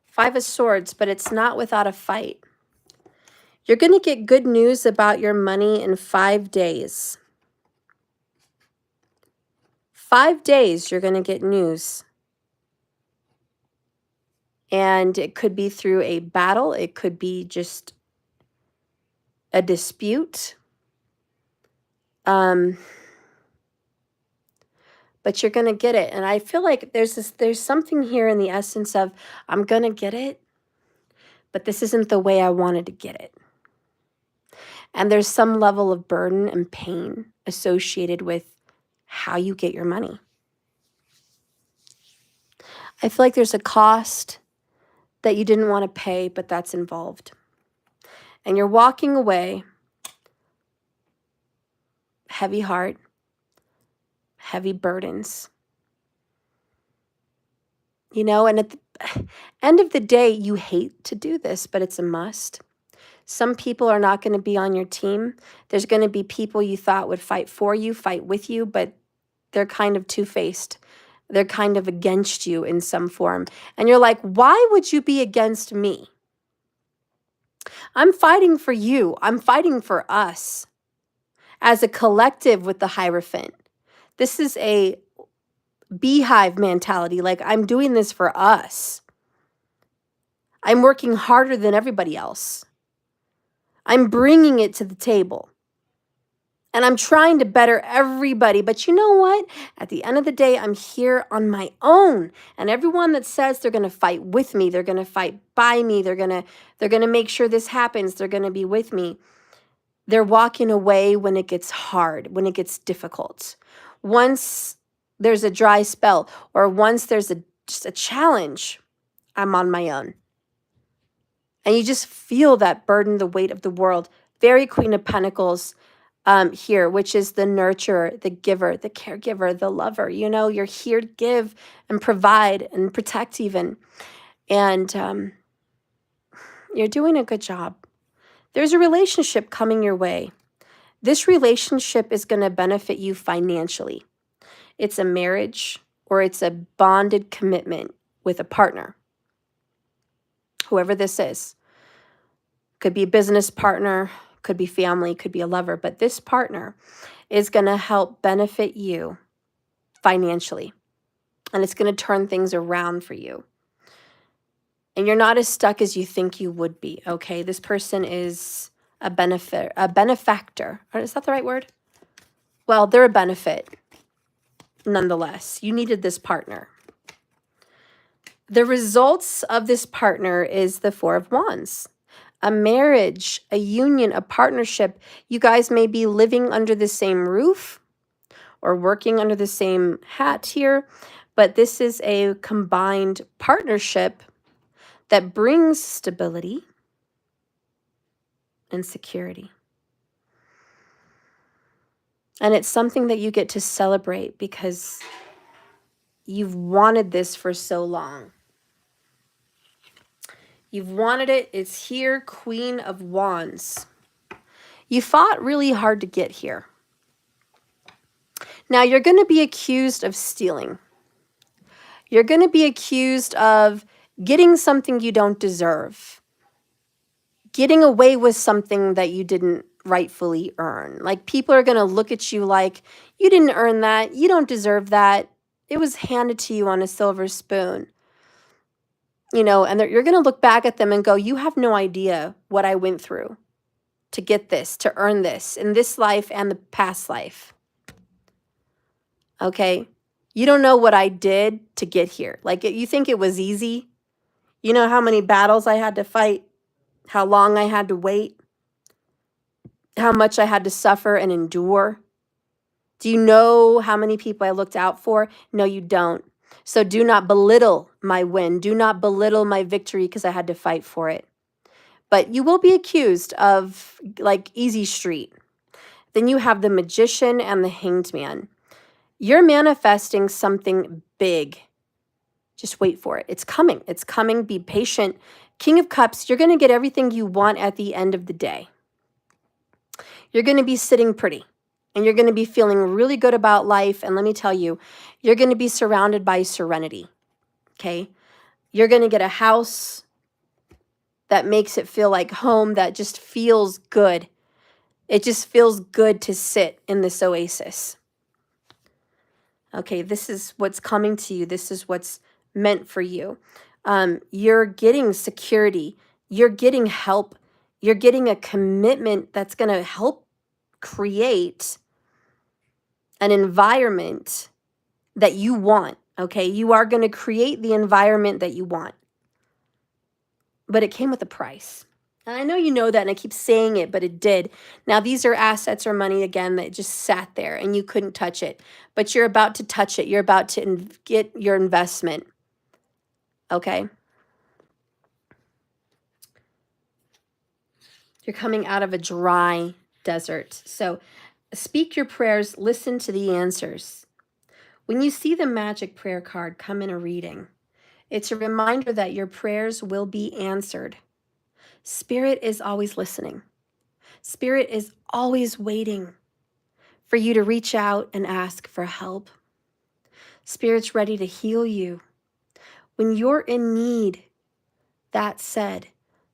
Speaker 1: Five of Swords, but it's not without a fight. You're going to get good news about your money in 5 days. 5 days, you're going to get news. And it could be through a battle. It could be just a dispute. But you're going to get it. And I feel like there's something here in the essence of, I'm going to get it, but this isn't the way I wanted to get it. And there's some level of burden and pain associated with how you get your money. I feel like there's a cost that you didn't want to pay, but that's involved. And you're walking away, heavy heart, heavy burdens. You know, and at the end of the day, you hate to do this, but it's a must. Some people are not going to be on your team. There's going to be people you thought would fight for you, fight with you, but they're kind of two-faced. They're kind of against you in some form. And you're like, why would you be against me? I'm fighting for you. I'm fighting for us as a collective with the Hierophant. This is a beehive mentality. Like, I'm doing this for us. I'm working harder than everybody else. I'm bringing it to the table. And I'm trying to better everybody. But you know what? At the end of the day, I'm here on my own. And everyone that says they're going to fight with me, they're going to fight by me, they're going to make sure this happens, they're going to be with me, they're walking away when it gets hard, when it gets difficult. Once there's a dry spell, or once there's just a challenge, I'm on my own. And you just feel that burden, the weight of the world. Very Queen of Pentacles here, which is the nurturer, the giver, the caregiver, the lover. You know, you're here to give and provide and protect even. And you're doing a good job. There's a relationship coming your way. This relationship is going to benefit you financially. It's a marriage or it's a bonded commitment with a partner. Whoever this is. Could be a business partner, could be family, could be a lover, but this partner is going to help benefit you financially. And it's going to turn things around for you. And you're not as stuck as you think you would be, okay? This person is a benefactor. Or is that the right word? Well, they're a benefit nonetheless. You needed this partner. The results of this partner is the Four of Wands. A marriage, a union, a partnership. You guys may be living under the same roof or working under the same hat here, but this is a combined partnership that brings stability and security. And it's something that you get to celebrate because you've wanted this for so long. You've wanted it. It's here, Queen of Wands. You fought really hard to get here. Now, you're going to be accused of stealing. You're going to be accused of getting something you don't deserve. Getting away with something that you didn't rightfully earn. Like, people are going to look at you like, you didn't earn that. You don't deserve that. It was handed to you on a silver spoon. You know, and you're going to look back at them and go, you have no idea what I went through to get this, to earn this in this life and the past life. Okay? You don't know what I did to get here. Like, you think it was easy? You know how many battles I had to fight, how long I had to wait, how much I had to suffer and endure? Do you know how many people I looked out for? No, you don't. So do not belittle my win. Do not belittle my victory because I had to fight for it. But you will be accused of like easy street. Then you have the magician and the hanged man. You're manifesting something big. Just wait for it. It's coming. It's coming. Be patient. King of Cups, you're going to get everything you want at the end of the day. You're going to be sitting pretty. And you're going to be feeling really good about life. And let me tell you, you're going to be surrounded by serenity. Okay? You're going to get a house that makes it feel like home, that just feels good. It just feels good to sit in this oasis. Okay, this is what's coming to you. This is what's meant for you. You're getting security. You're getting help. You're getting a commitment that's going to help create an environment that you want. Okay, you are going to create the environment that you want. But it came with a price. And I know you know that, and I keep saying it, but it did. Now, these are assets or money, again, that just sat there and you couldn't touch it. But you're about to touch it. You're about to get your investment. Okay? You're coming out of a dry desert. So speak your prayers. Listen to the answers. When you see the magic prayer card come in a reading, it's a reminder that your prayers will be answered. Spirit is always listening. Spirit is always waiting for you to reach out and ask for help. Spirit's ready to heal you. When you're in need, that said,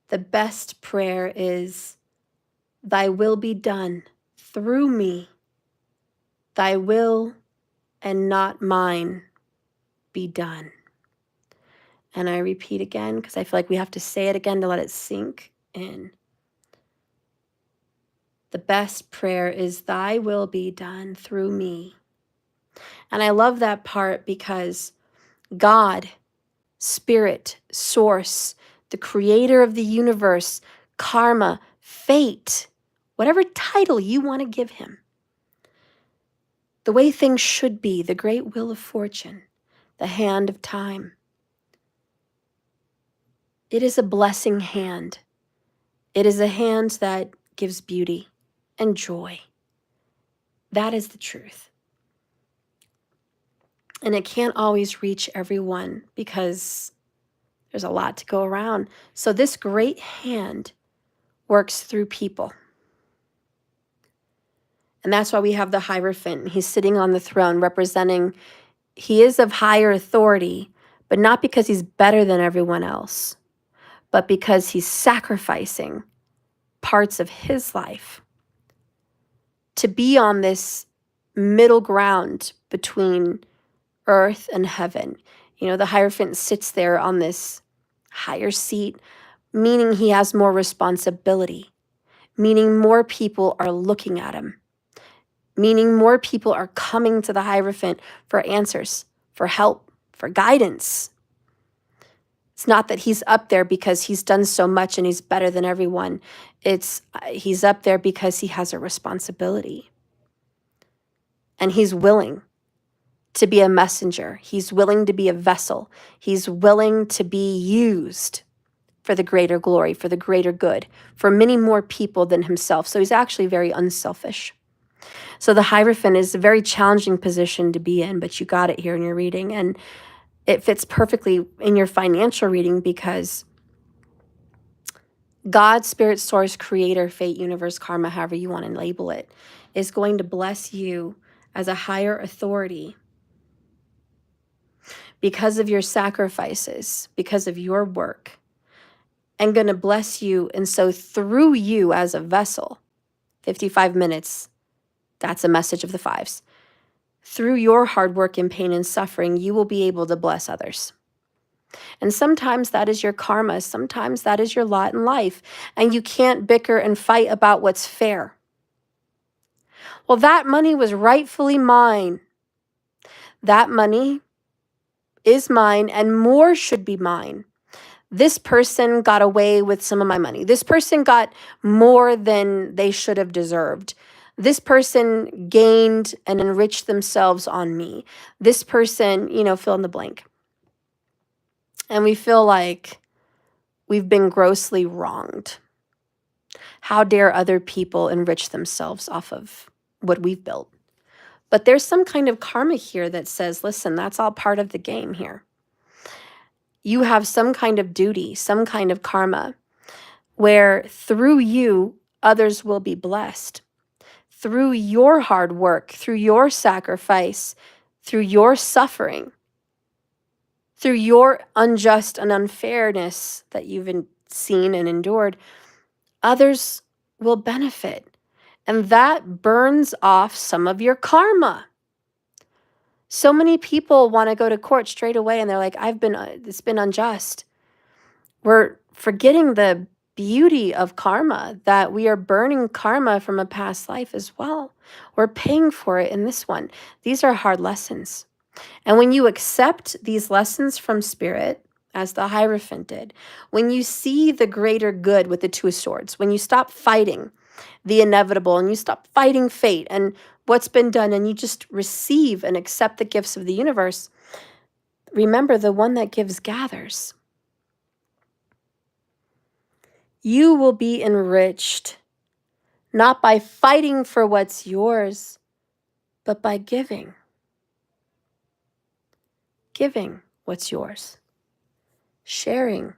Speaker 1: the best prayer is, thy will be done through me. Thy will and not mine be done. And I repeat again, because I feel like we have to say it again to let it sink in. The best prayer is, thy will be done through me. And I love that part because God, Spirit, Source, the creator of the universe, karma, fate, whatever title you want to give him, the way things should be, the great wheel of fortune, the hand of time. It is a blessing hand. It is a hand that gives beauty and joy. That is the truth. And it can't always reach everyone because there's a lot to go around. So this great hand works through people. And that's why we have the Hierophant. He's sitting on the throne representing, he is of higher authority, but not because he's better than everyone else, but because he's sacrificing parts of his life to be on this middle ground between earth and heaven. You know, the Hierophant sits there on this higher seat, meaning he has more responsibility, meaning more people are looking at him, meaning more people are coming to the Hierophant for answers, for help, for guidance. It's not that he's up there because he's done so much and he's better than everyone. It's he's up there because he has a responsibility. And he's willing to be a messenger. He's willing to be a vessel. He's willing to be used for the greater glory, for the greater good, for many more people than himself. So he's actually very unselfish. So the Hierophant is a very challenging position to be in, but you got it here in your reading. And it fits perfectly in your financial reading because God, Spirit, Source, Creator, Fate, Universe, Karma, however you want to label it, is going to bless you as a higher authority because of your sacrifices, because of your work, and going to bless you. And so through you as a vessel, 55 minutes. That's a message of the fives. Through your hard work and pain and suffering, you will be able to bless others. And sometimes that is your karma. Sometimes that is your lot in life. And you can't bicker and fight about what's fair. Well, that money was rightfully mine. That money is mine and more should be mine. This person got away with some of my money. This person got more than they should have deserved. This person gained and enriched themselves on me. This person, fill in the blank. And we feel like we've been grossly wronged. How dare other people enrich themselves off of what we've built? But there's some kind of karma here that says, listen, that's all part of the game here. You have some kind of duty, some kind of karma, where through you, others will be blessed. Through your hard work, through your sacrifice, through your suffering, through your unjust and unfairness that you've seen and endured, others will benefit. And that burns off some of your karma. So many people want to go to court straight away and they're like, it's been unjust. We're forgetting the beauty of karma, that we are burning karma from a past life as well. We're paying for it in this one. These are hard lessons. And when you accept these lessons from Spirit, as the Hierophant did, when you see the greater good with the Two of Swords, when you stop fighting the inevitable and you stop fighting fate and what's been done and you just receive and accept the gifts of the universe, remember, the one that gives gathers. You will be enriched, not by fighting for what's yours, but by giving. Giving what's yours. Sharing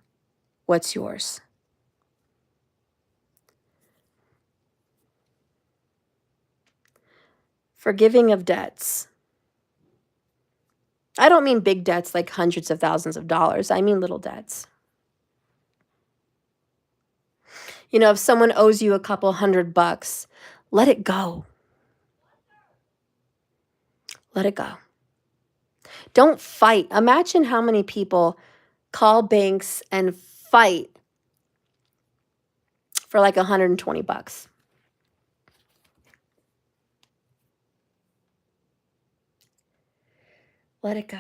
Speaker 1: what's yours. Forgiving of debts. I don't mean big debts like hundreds of thousands of dollars. I mean little debts. If someone owes you a couple $100, let it go. Let it go. Don't fight. Imagine how many people call banks and fight for like $120. Let it go.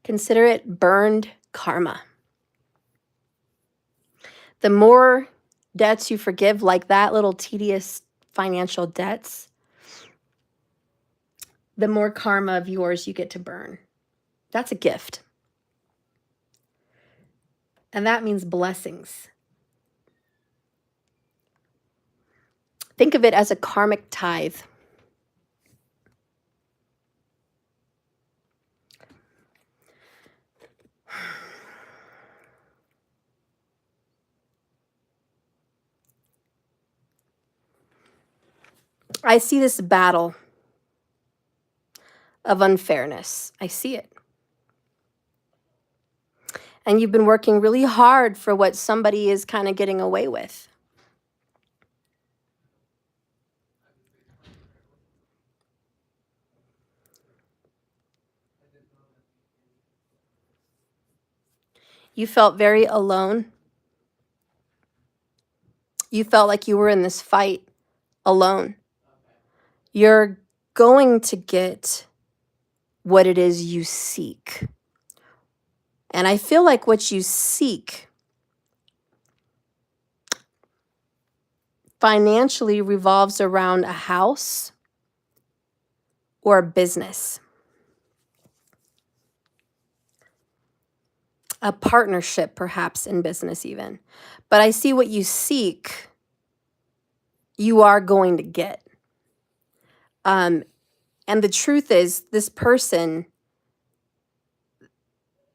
Speaker 1: Consider it burned karma. The more debts you forgive, like that little tedious financial debts, the more karma of yours you get to burn. That's a gift. And that means blessings. Think of it as a karmic tithe. I see this battle of unfairness. I see it. And you've been working really hard for what somebody is kind of getting away with. You felt very alone. You felt like you were in this fight alone. You're going to get what it is you seek. And I feel like what you seek financially revolves around a house or a business, a partnership perhaps in business even. But I see what you seek, you are going to get. And the truth is, this person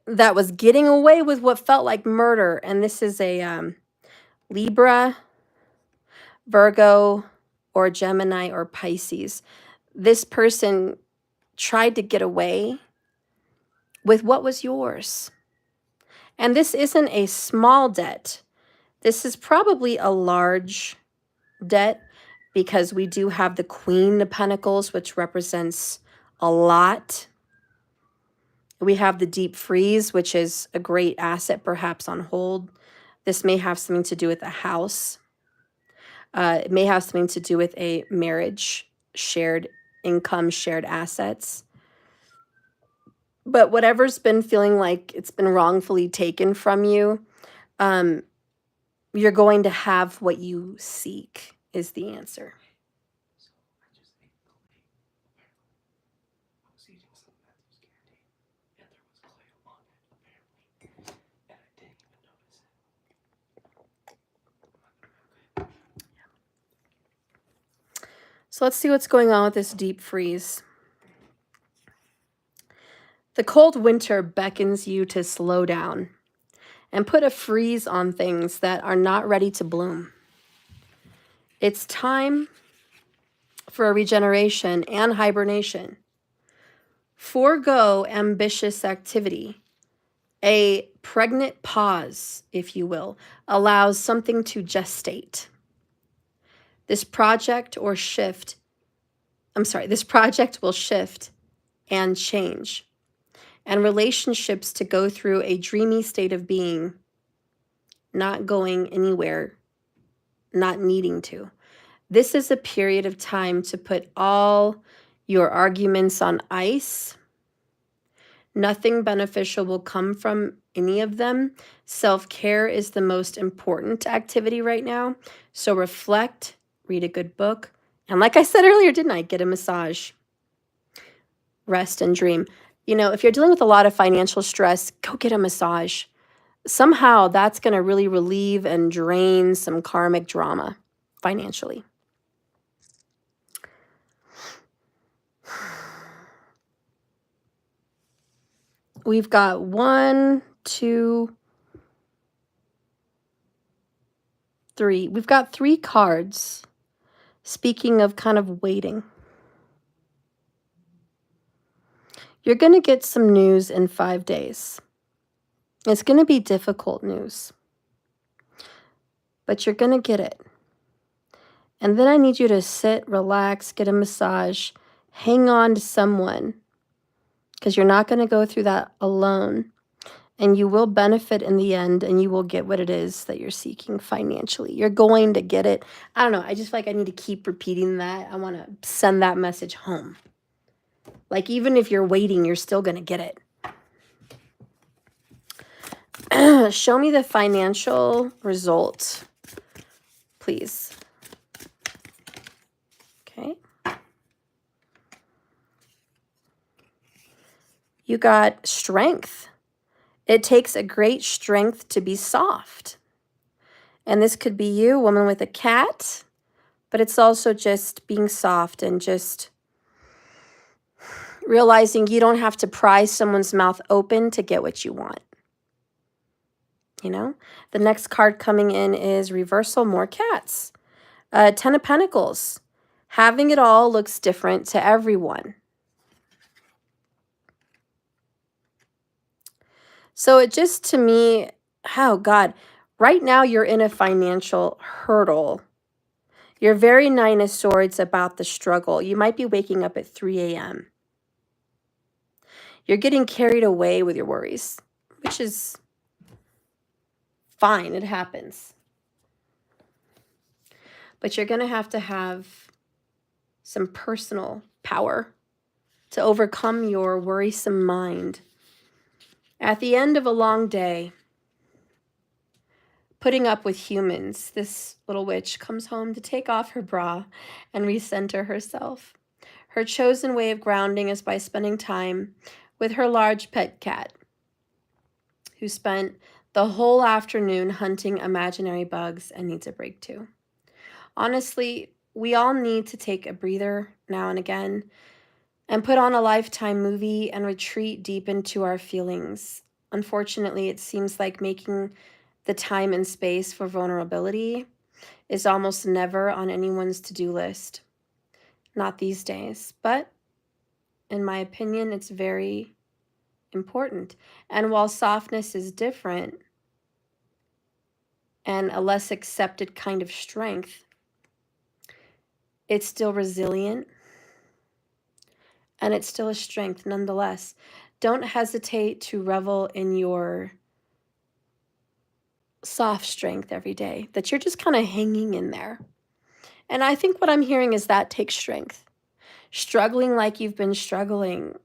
Speaker 1: that was getting away with what felt like murder, and this is a Libra, Virgo, or Gemini, or Pisces. This person tried to get away with what was yours. And this isn't a small debt. This is probably a large debt because we do have the Queen of Pentacles, which represents a lot. We have the deep freeze, which is a great asset, perhaps on hold. This may have something to do with a house. It may have something to do with a marriage, shared income, shared assets. But whatever's been feeling like it's been wrongfully taken from you, you're going to have what you seek is the answer. So let's see what's going on with this deep freeze. The cold winter beckons you to slow down and put a freeze on things that are not ready to bloom. It's time for a regeneration and hibernation. Forego ambitious activity. A pregnant pause, if you will, allows something to gestate. This project will shift and change, and relationships to go through a dreamy state of being, not going anywhere, not needing to. This is a period of time to put all your arguments on ice. Nothing beneficial will come from any of them. Self-care is the most important activity right now. So reflect, read a good book, and like I said earlier, didn't I? Get a massage. Rest and dream. You know, if you're dealing with a lot of financial stress, go get a massage. Somehow that's going to really relieve and drain some karmic drama financially. We've got 1, 2, 3. We've got 3 cards. Speaking of kind of waiting. You're going to get some news in 5 days. It's going to be difficult news, but you're going to get it. And then I need you to sit, relax, get a massage, hang on to someone, because you're not going to go through that alone. And you will benefit in the end, and you will get what it is that you're seeking financially. You're going to get it. I don't know. I just feel like I need to keep repeating that. I want to send that message home. Like, even if you're waiting, you're still going to get it. Show me the financial result, please. Okay. You got strength. It takes a great strength to be soft. And this could be you, woman with a cat, but it's also just being soft and just realizing you don't have to pry someone's mouth open to get what you want. You know, the next card coming in is reversal, more cats. 10 of Pentacles. Having it all looks different to everyone. So it just, to me, oh God, right now you're in a financial hurdle. You're very 9 of Swords about the struggle. You might be waking up at 3 a.m. You're getting carried away with your worries, which is fine. It happens. But you're going to have some personal power to overcome your worrisome mind. At the end of a long day, putting up with humans, this little witch comes home to take off her bra and recenter herself. Her chosen way of grounding is by spending time with her large pet cat, who spent the whole afternoon hunting imaginary bugs and needs a break too. Honestly, we all need to take a breather now and again and put on a Lifetime movie and retreat deep into our feelings. Unfortunately, it seems like making the time and space for vulnerability is almost never on anyone's to-do list. Not these days, but in my opinion, it's very important. And while softness is different and a less accepted kind of strength, it's still resilient and it's still a strength nonetheless. Don't hesitate to revel in your soft strength every day, that you're just kind of hanging in there. And I think what I'm hearing is that takes strength. Struggling like you've been struggling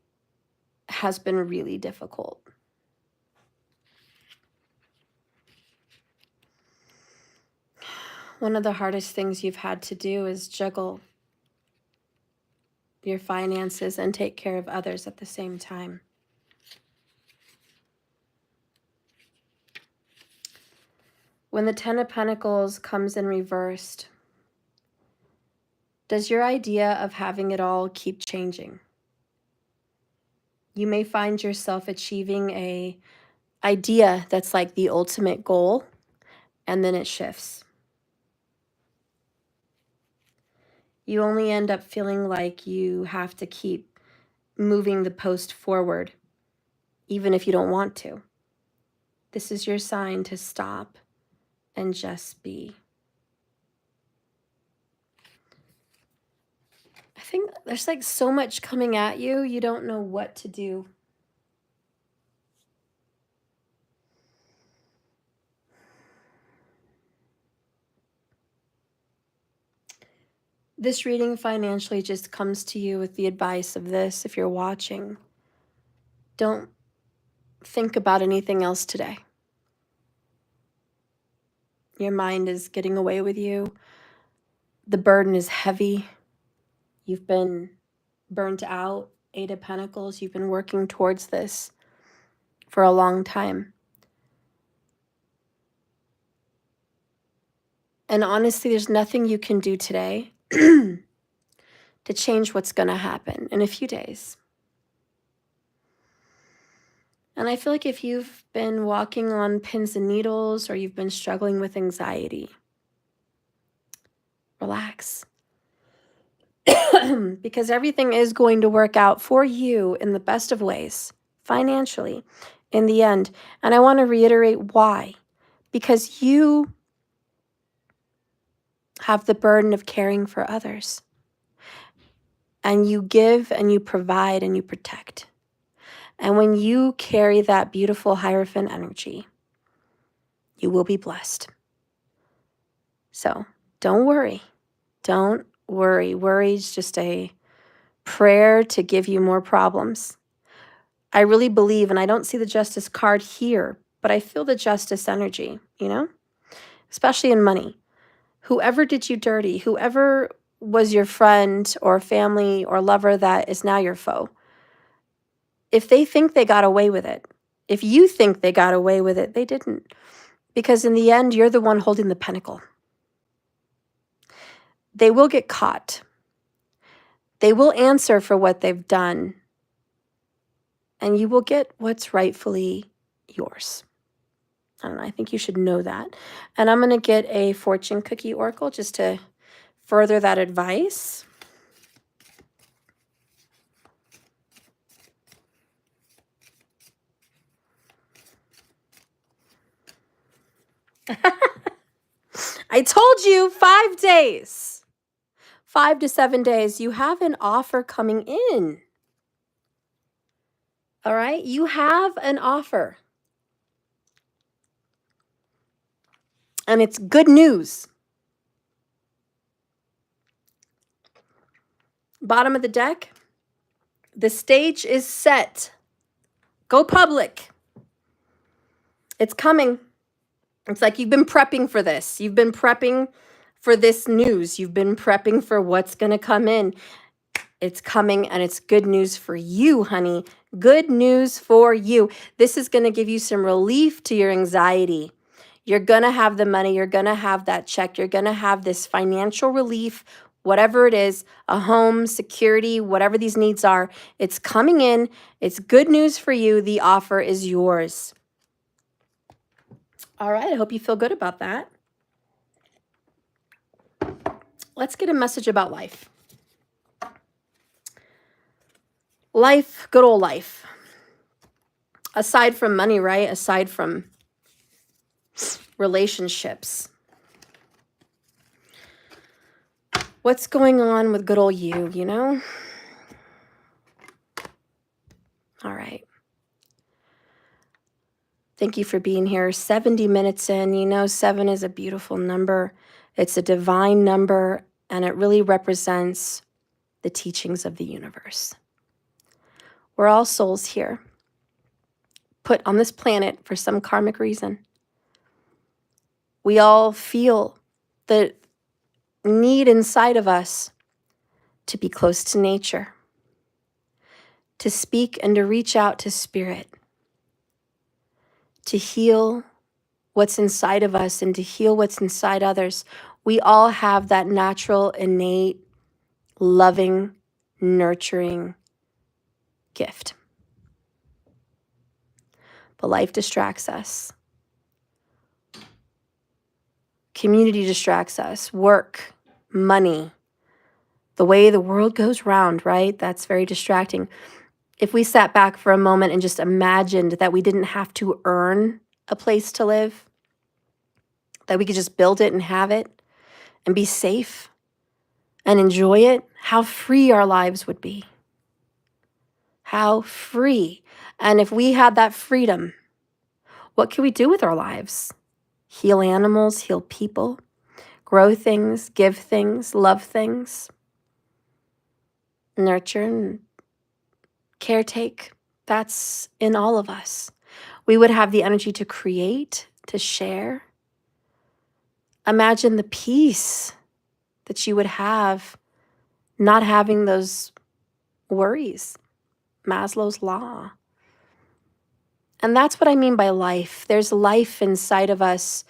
Speaker 1: has been really difficult. One of the hardest things you've had to do is juggle your finances and take care of others at the same time. When the Ten of Pentacles comes in reversed, does your idea of having it all keep changing? You may find yourself achieving a idea that's like the ultimate goal, and then it shifts. You only end up feeling like you have to keep moving the post forward, even if you don't want to. This is your sign to stop and just be. I think there's like so much coming at you, you don't know what to do. This reading financially just comes to you with the advice of this. If you're watching, don't think about anything else today. Your mind is getting away with you. The burden is heavy. You've been burnt out. 8 of Pentacles. You've been working towards this for a long time. And honestly, there's nothing you can do today to change what's going to happen in a few days. And I feel like if you've been walking on pins and needles or you've been struggling with anxiety, relax. Because everything is going to work out for you in the best of ways, financially, in the end. And I want to reiterate why. Because you have the burden of caring for others. And you give and you provide and you protect. And when you carry that beautiful Hierophant energy, you will be blessed. So don't worry. Don't worry. Worry is just a prayer to give you more problems. I really believe, and I don't see the Justice card here, but I feel the Justice energy, especially in money. Whoever did you dirty, whoever was your friend or family or lover that is now your foe, if they think they got away with it, if you think they got away with it, they didn't. Because in the end, you're the one holding the pentacle. They will get caught. They will answer for what they've done. And you will get what's rightfully yours. I don't know, I think you should know that. And I'm going to get a fortune cookie oracle just to further that advice. I told you 5 days. 5 to 7 days. You have an offer coming in. All right? You have an offer. And it's good news. Bottom of the deck. The stage is set. Go public. It's coming. It's like you've been prepping for this. You've been prepping for this news. You've been prepping for what's going to come in. It's coming, and it's good news for you, honey. Good news for you. This is going to give you some relief to your anxiety. You're going to have the money. You're going to have that check. You're going to have this financial relief, whatever it is, a home, security, whatever these needs are. It's coming in. It's good news for you. The offer is yours. All right, I hope you feel good about that. Let's get a message about life. Life, good old life. Aside from money, right? Aside from relationships. What's going on with good old you, you know? All right. Thank you for being here. 70 minutes in, you know, 7 is a beautiful number. It's a divine number, and it really represents the teachings of the universe. We're all souls here, put on this planet for some karmic reason. We all feel the need inside of us to be close to nature, to speak and to reach out to spirit, to heal what's inside of us and to heal what's inside others. We all have that natural, innate, loving, nurturing gift. But life distracts us. Community distracts us. Work, money, the way the world goes round, right? That's very distracting. If we sat back for a moment and just imagined that we didn't have to earn a place to live, that we could just build it and have it and be safe and enjoy it, how free our lives would be. How free. And if we had that freedom, what can we do with our lives? Heal animals, heal people, grow things, give things, love things, nurture and caretake. That's in all of us. We would have the energy to create, to share. Imagine the peace that you would have not having those worries. Maslow's law. And that's what I mean by life. There's life inside of us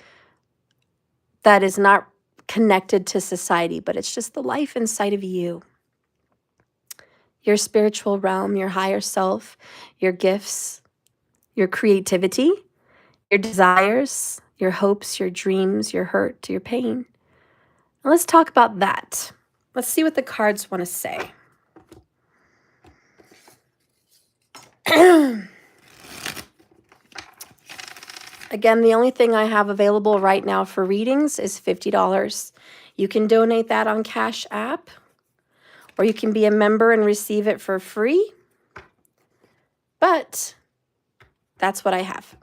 Speaker 1: that is not connected to society, but it's just the life inside of you. Your spiritual realm, your higher self, your gifts, your creativity, your desires, your hopes, your dreams, your hurt, your pain. Now let's talk about that. Let's see what the cards want to say. Again, the only thing I have available right now for readings is $50. You can donate that on Cash App, or you can be a member and receive it for free. But that's what I have.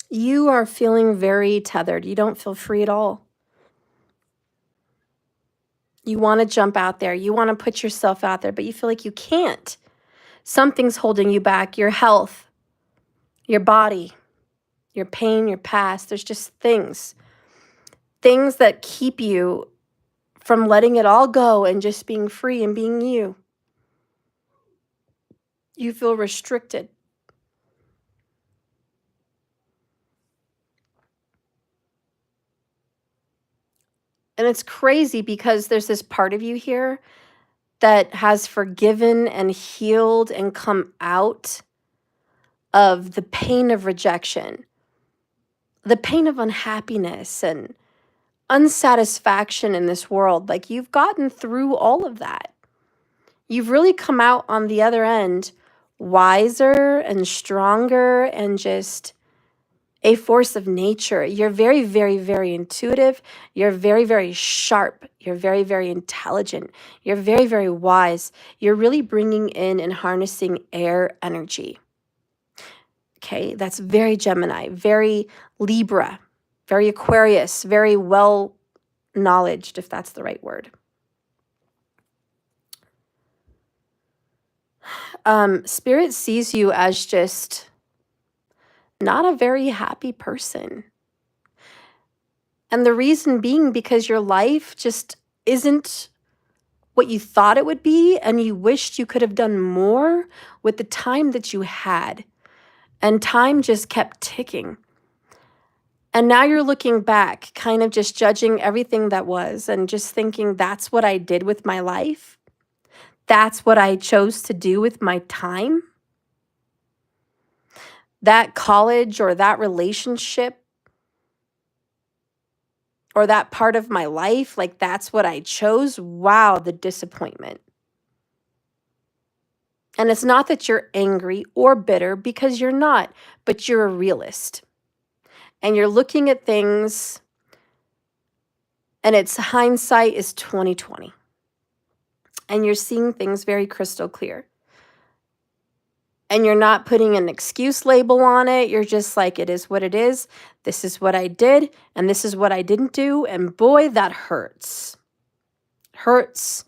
Speaker 1: You are feeling very tethered. You don't feel free at all. You want to jump out there. You want to put yourself out there, but you feel like you can't. Something's holding you back. Your health, your body, your pain, your past. There's just things that keep you from letting it all go and just being free and being you. You feel restricted. And it's crazy because there's this part of you here that has forgiven and healed and come out of the pain of rejection, the pain of unhappiness and unsatisfaction in this world. Like, you've gotten through all of that. You've really come out on the other end wiser and stronger and just a force of nature. You're very, very, very intuitive. You're very, very sharp. You're very, very intelligent. You're very, very wise. You're really bringing in and harnessing air energy. Okay, that's very Gemini, very Libra, very Aquarius, very well knowledged, if that's the right word. Spirit sees you as just not a very happy person. And the reason being because your life just isn't what you thought it would be, and you wished you could have done more with the time that you had. And time just kept ticking. And now you're looking back, kind of just judging everything that was and just thinking, that's what I did with my life. That's what I chose to do with my time. That college or that relationship or that part of my life, like that's what I chose. Wow, the disappointment. And it's not that you're angry or bitter, because you're not, but you're a realist. And you're looking at things, and it's hindsight is 2020. And you're seeing things very crystal clear. And you're not putting an excuse label on it. You're just like, it is what it is. This is what I did, and this is what I didn't do. And boy, that hurts. Hurts.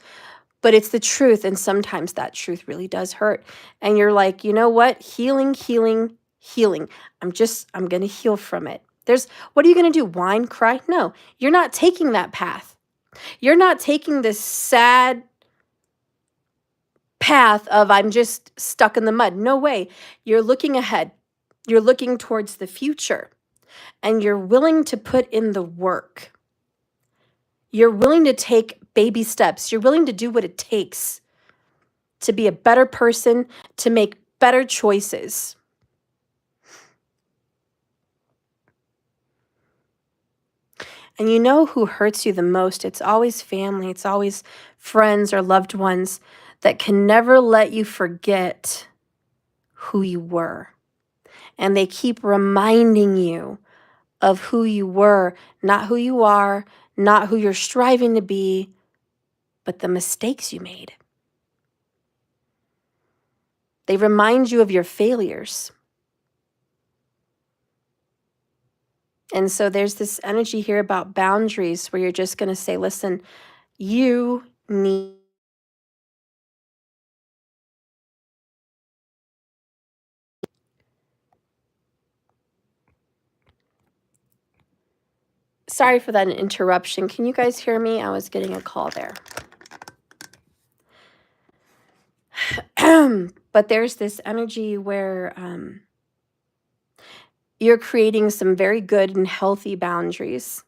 Speaker 1: But it's the truth, and sometimes that truth really does hurt. And you're like, you know what? Healing, healing, healing. I'm going to heal from it. What are you going to do? Whine, cry? No, you're not taking that path. You're not taking this sad path of I'm just stuck in the mud. No way. You're looking ahead. You're looking towards the future, and you're willing to put in the work. You're willing to take baby steps. You're willing to do what it takes to be a better person, to make better choices. And you know who hurts you the most? It's always family. It's always friends or loved ones that can never let you forget who you were. And they keep reminding you of who you were, not who you are, not who you're striving to be, but the mistakes you made. They remind you of your failures. And so there's this energy here about boundaries where you're just going to say, listen, you need. Sorry for that interruption. Can you guys hear me? I was getting a call there. But there's this energy where you're creating some very good and healthy boundaries.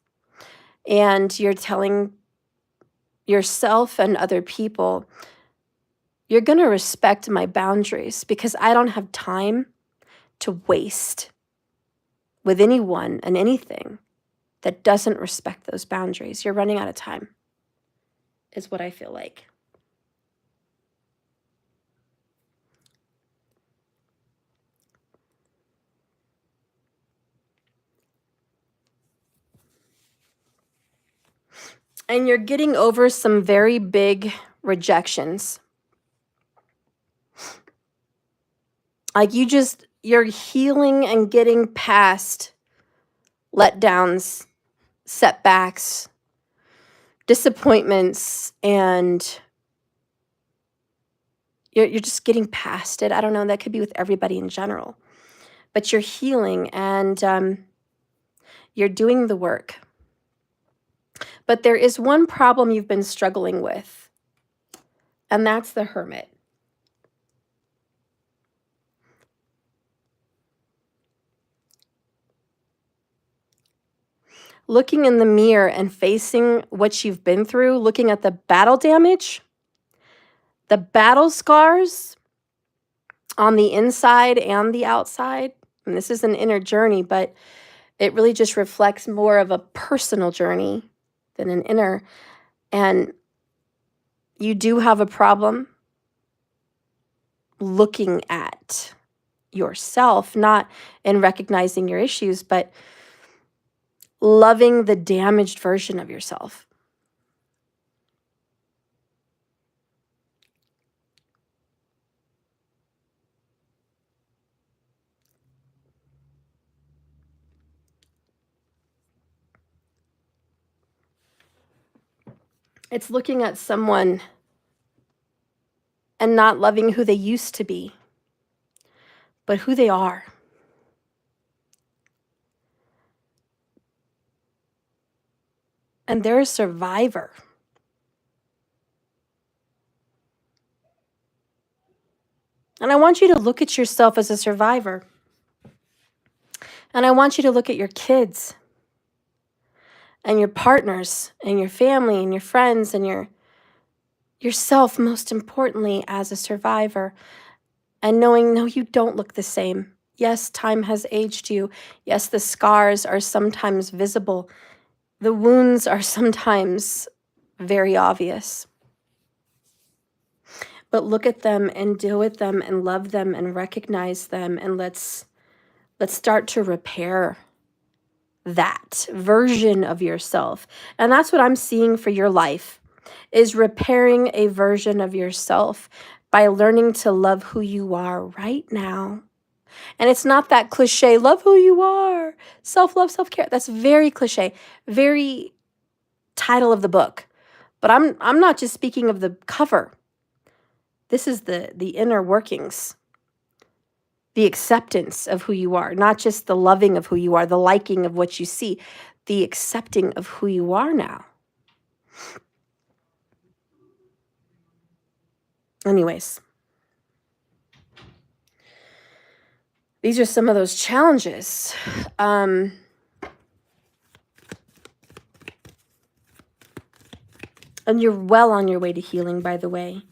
Speaker 1: And you're telling yourself and other people, you're going to respect my boundaries, because I don't have time to waste with anyone and anything that doesn't respect those boundaries. You're running out of time, is what I feel like. And you're getting over some very big rejections. Like you're healing and getting past letdowns, setbacks, disappointments, and you're just getting past it. I don't know, that could be with everybody in general. But you're healing, and you're doing the work. But there is one problem you've been struggling with, and that's the Hermit. Looking in the mirror and facing what you've been through, looking at the battle damage, the battle scars on the inside and the outside. And this is an inner journey, but it really just reflects more of a personal journey than an inner. And you do have a problem looking at yourself, not in recognizing your issues, but loving the damaged version of yourself. It's looking at someone and not loving who they used to be, but who they are. And they're a survivor. And I want you to look at yourself as a survivor. And I want you to look at your kids and your partners and your family and your friends and yourself, most importantly, as a survivor. And knowing, no, you don't look the same. Yes, time has aged you. Yes, the scars are sometimes visible. The wounds are sometimes very obvious. But look at them and deal with them and love them and recognize them, and let's start to repair that version of yourself. And that's what I'm seeing for your life, is repairing a version of yourself by learning to love who you are right now. And it's not that cliche, love who you are, self-love, self-care. That's very cliche, very title of the book. But I'm not just speaking of the cover. This is the inner workings, the acceptance of who you are, not just the loving of who you are, the liking of what you see, the accepting of who you are now. Anyways, these are some of those challenges. And you're well on your way to healing, by the way.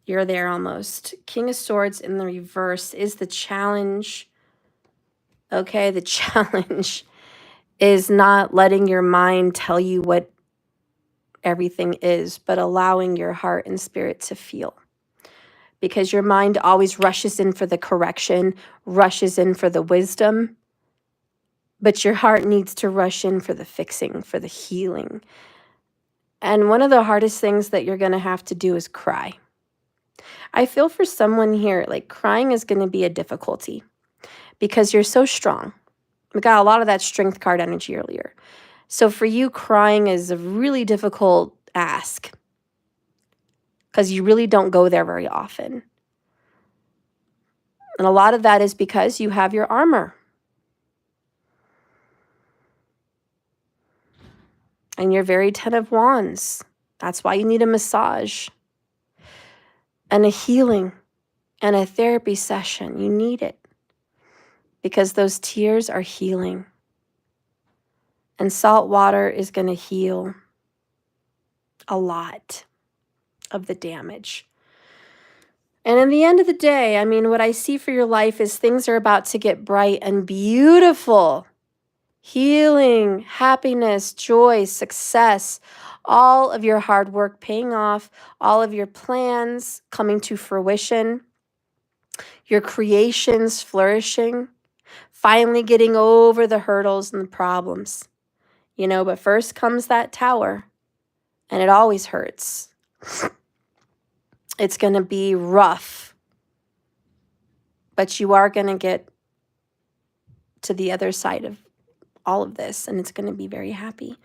Speaker 1: You're there almost. King of Swords in the reverse is the challenge. Okay, the challenge is not letting your mind tell you what everything is, but allowing your heart and spirit to feel. Because your mind always rushes in for the correction, rushes in for the wisdom, but your heart needs to rush in for the fixing, for the healing. And one of the hardest things that you're going to have to do is cry. I feel for someone here, like crying is going to be a difficulty because you're so strong. We got a lot of that strength card energy earlier. So for you, crying is a really difficult ask because you really don't go there very often. And a lot of that is because you have your armor. And you're very 10 of Wands. That's why you need a massage and a healing and a therapy session. You need it because those tears are healing. And salt water is going to heal a lot of the damage. And in the end of the day, I mean, what I see for your life is things are about to get bright and beautiful. Healing, happiness, joy, success, all of your hard work paying off, all of your plans coming to fruition, your creations flourishing, finally getting over the hurdles and the problems. You know, but first comes that tower, and it always hurts. It's going to be rough, but you are going to get to the other side of all of this, and it's going to be very happy.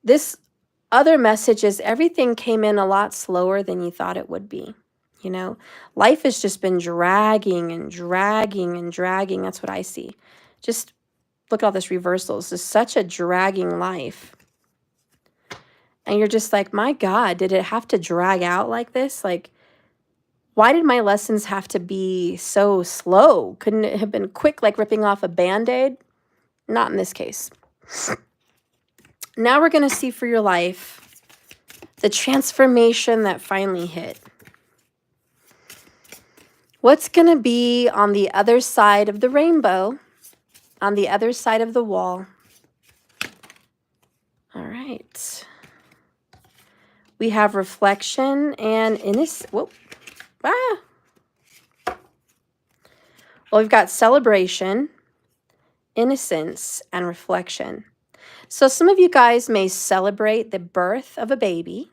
Speaker 1: This other message is everything came in a lot slower than you thought it would be. You know, life has just been dragging and dragging and dragging. That's what I see. Just look at all this reversals. It's such a dragging life. And you're just like, my God, did it have to drag out like this? Like, why did my lessons have to be so slow? Couldn't it have been quick, like ripping off a Band-Aid? Not in this case. Now we're going to see for your life the transformation that finally hit. What's going to be on the other side of the rainbow, on the other side of the wall? All right. We have reflection and innocence. Whoa. Ah. Well, we've got celebration, innocence, and reflection. So some of you guys may celebrate the birth of a baby.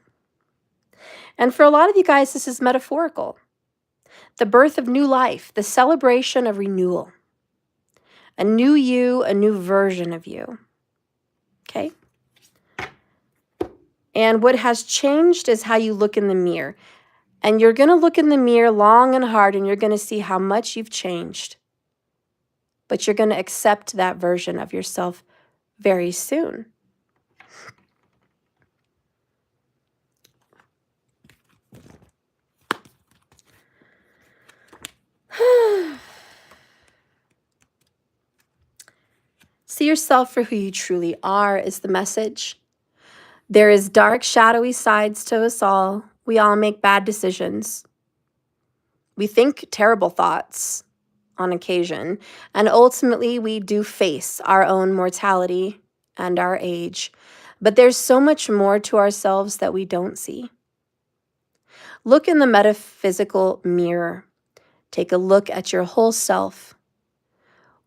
Speaker 1: And for a lot of you guys, this is metaphorical. The birth of new life, the celebration of renewal. A new you, a new version of you. Okay? And what has changed is how you look in the mirror. And you're going to look in the mirror long and hard, and you're going to see how much you've changed. But you're going to accept that version of yourself very soon. See yourself for who you truly are is the message. There is dark, shadowy sides to us all. We all make bad decisions. We think terrible thoughts on occasion, and ultimately we do face our own mortality and our age. But there's so much more to ourselves that we don't see. Look in the metaphysical mirror. Take a look at your whole self.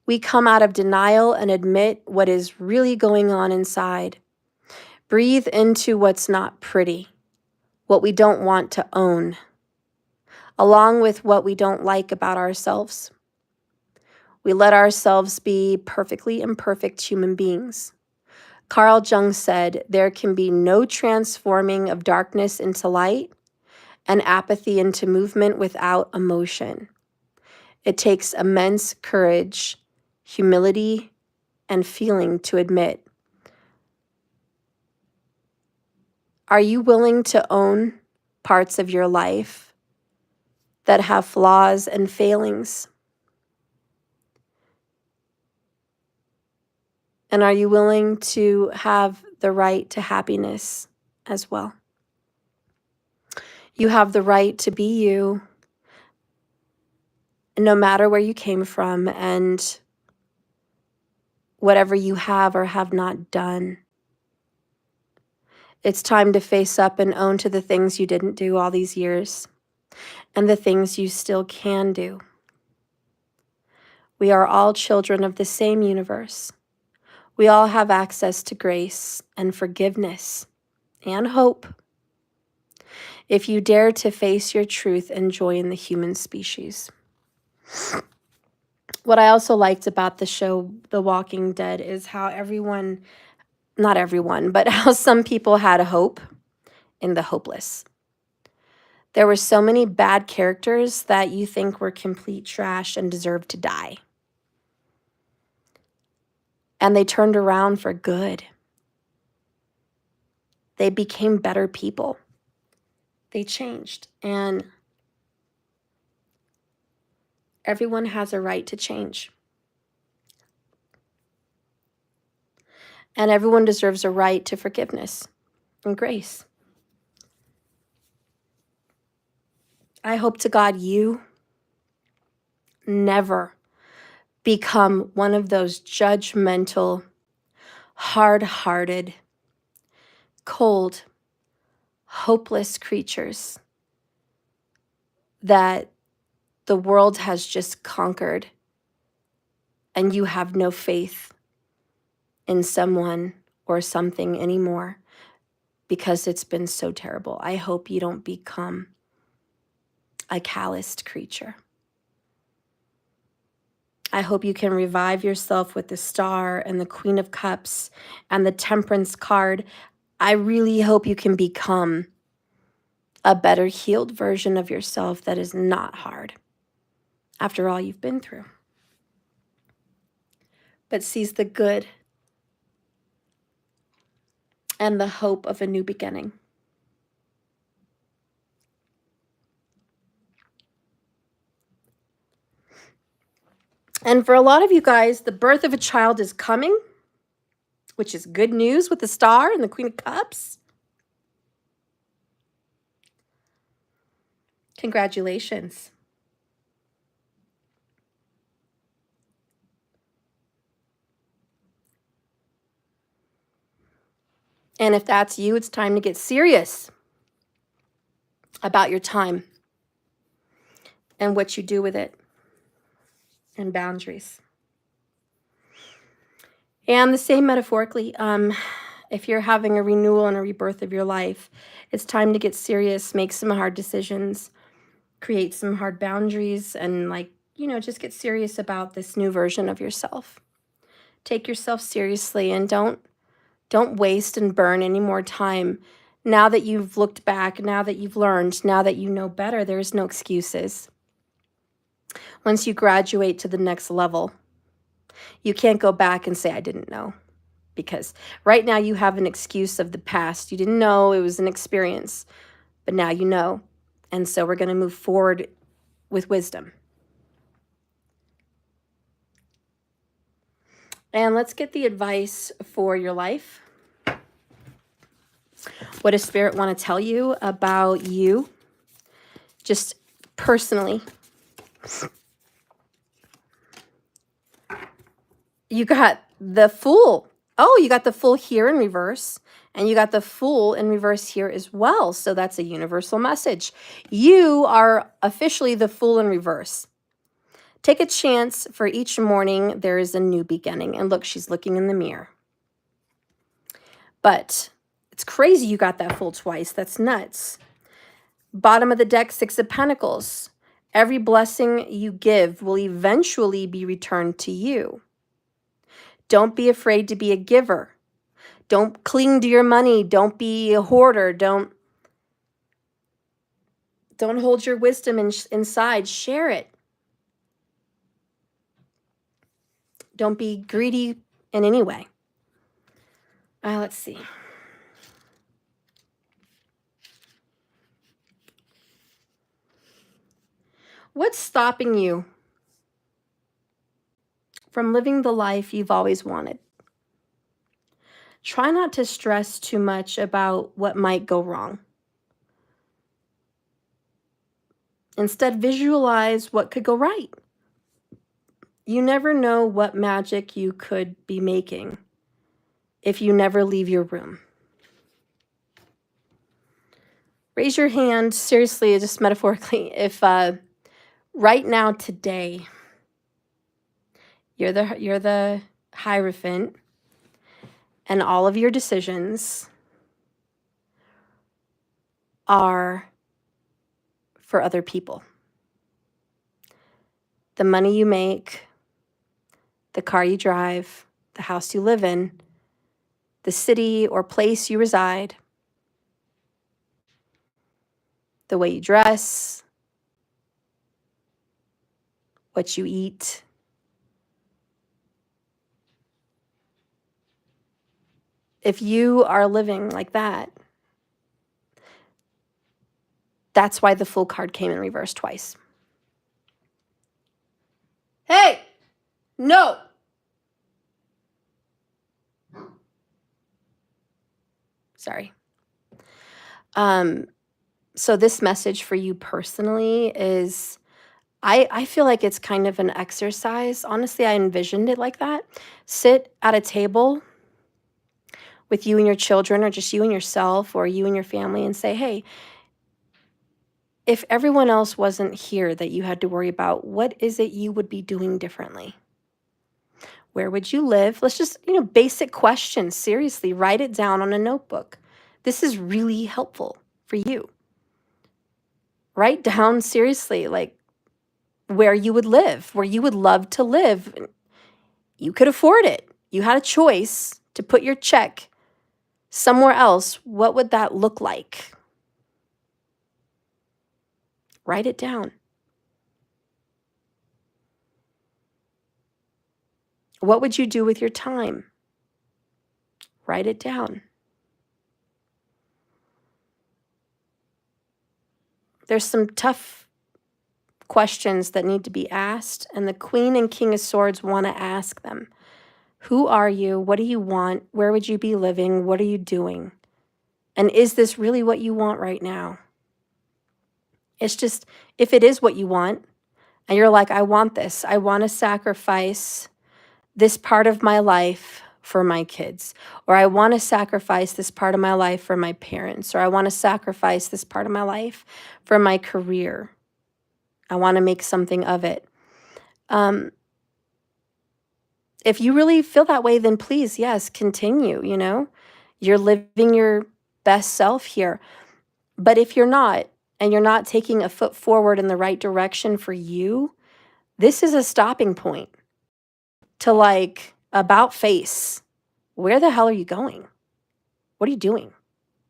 Speaker 1: We come out of denial and admit what is really going on inside. Breathe into what's not pretty, what we don't want to own, along with what we don't like about ourselves. We let ourselves be perfectly imperfect human beings. Carl Jung said, there can be no transforming of darkness into light and apathy into movement without emotion. It takes immense courage, humility, and feeling to admit. Are you willing to own parts of your life that have flaws and failings? And are you willing to have the right to happiness as well? You have the right to be you, no matter where you came from and whatever you have or have not done. It's time to face up and own to the things you didn't do all these years and the things you still can do. We are all children of the same universe. We all have access to grace and forgiveness and hope if you dare to face your truth and join the human species. What I also liked about the show The Walking Dead is how not everyone, but how some people had hope in the hopeless. There were so many bad characters that you think were complete trash and deserved to die. And they turned around for good. They became better people. They changed. And everyone has a right to change. And everyone deserves a right to forgiveness and grace. I hope to God you never become one of those judgmental, hard-hearted, cold, hopeless creatures that the world has just conquered and you have no faith in someone or something anymore because it's been so terrible. I hope you don't become a calloused creature. I hope you can revive yourself with the Star and the Queen of Cups and the Temperance card. I really hope you can become a better healed version of yourself that is not hard after all you've been through, but sees the good and the hope of a new beginning. And for a lot of you guys, the birth of a child is coming, which is good news with the Star and the Queen of Cups. Congratulations. And if that's you, it's time to get serious about your time and what you do with it and boundaries. And the same metaphorically, if you're having a renewal and a rebirth of your life, it's time to get serious, make some hard decisions, create some hard boundaries, and just get serious about this new version of yourself. Take yourself seriously and don't waste and burn any more time. Now that you've looked back, now that you've learned, now that you know better, there's no excuses. Once you graduate to the next level, you can't go back and say, I didn't know. Because right now you have an excuse of the past. You didn't know, it was an experience, but now you know. And so we're going to move forward with wisdom. And let's get the advice for your life. What does Spirit want to tell you about you? Just personally. You got the Fool. Oh, you got the Fool here in reverse. And you got the Fool in reverse here as well. So that's a universal message. You are officially the Fool in reverse. Take a chance. For each morning, there is a new beginning. And look, she's looking in the mirror. But it's crazy you got that Fool twice. That's nuts. Bottom of the deck, Six of Pentacles. Every blessing you give will eventually be returned to you. Don't be afraid to be a giver. Don't cling to your money. Don't be a hoarder. Don't hold your wisdom inside. Share it. Don't be greedy in any way. Let's see. What's stopping you from living the life you've always wanted? Try not to stress too much about what might go wrong. Instead, visualize what could go right. You never know what magic you could be making if you never leave your room. Raise your hand, seriously, just metaphorically, if right now, today, you're the Hierophant, and all of your decisions are for other people. The money you make, the car you drive, the house you live in, the city or place you reside, the way you dress, what you eat. If you are living like that, that's why the Fool card came in reverse twice. Hey, no. Sorry. So this message for you personally is, I feel like it's kind of an exercise. Honestly, I envisioned it like that. Sit at a table with you and your children, or just you and yourself, or you and your family, and say, hey, if everyone else wasn't here that you had to worry about, what is it you would be doing differently? Where would you live? Let's just, basic questions. Seriously, write it down on a notebook. This is really helpful for you. Write down, seriously, like where you would live, where you would love to live. You could afford it. You had a choice to put your check somewhere else. What would that look like? Write it down. What would you do with your time? Write it down. There's some tough questions that need to be asked, and the Queen and King of Swords want to ask them. Who are you? What do you want? Where would you be living? What are you doing? And is this really what you want right now? It's just, if it is what you want, and you're like, I want this, I want to sacrifice this part of my life for my kids, or I want to sacrifice this part of my life for my parents, or I want to sacrifice this part of my life for my career. I want to make something of it. If you really feel that way, then please, yes, continue, You're living your best self here. But if you're not, and you're not taking a foot forward in the right direction for you, this is a stopping point to about face. Where the hell are you going? What are you doing?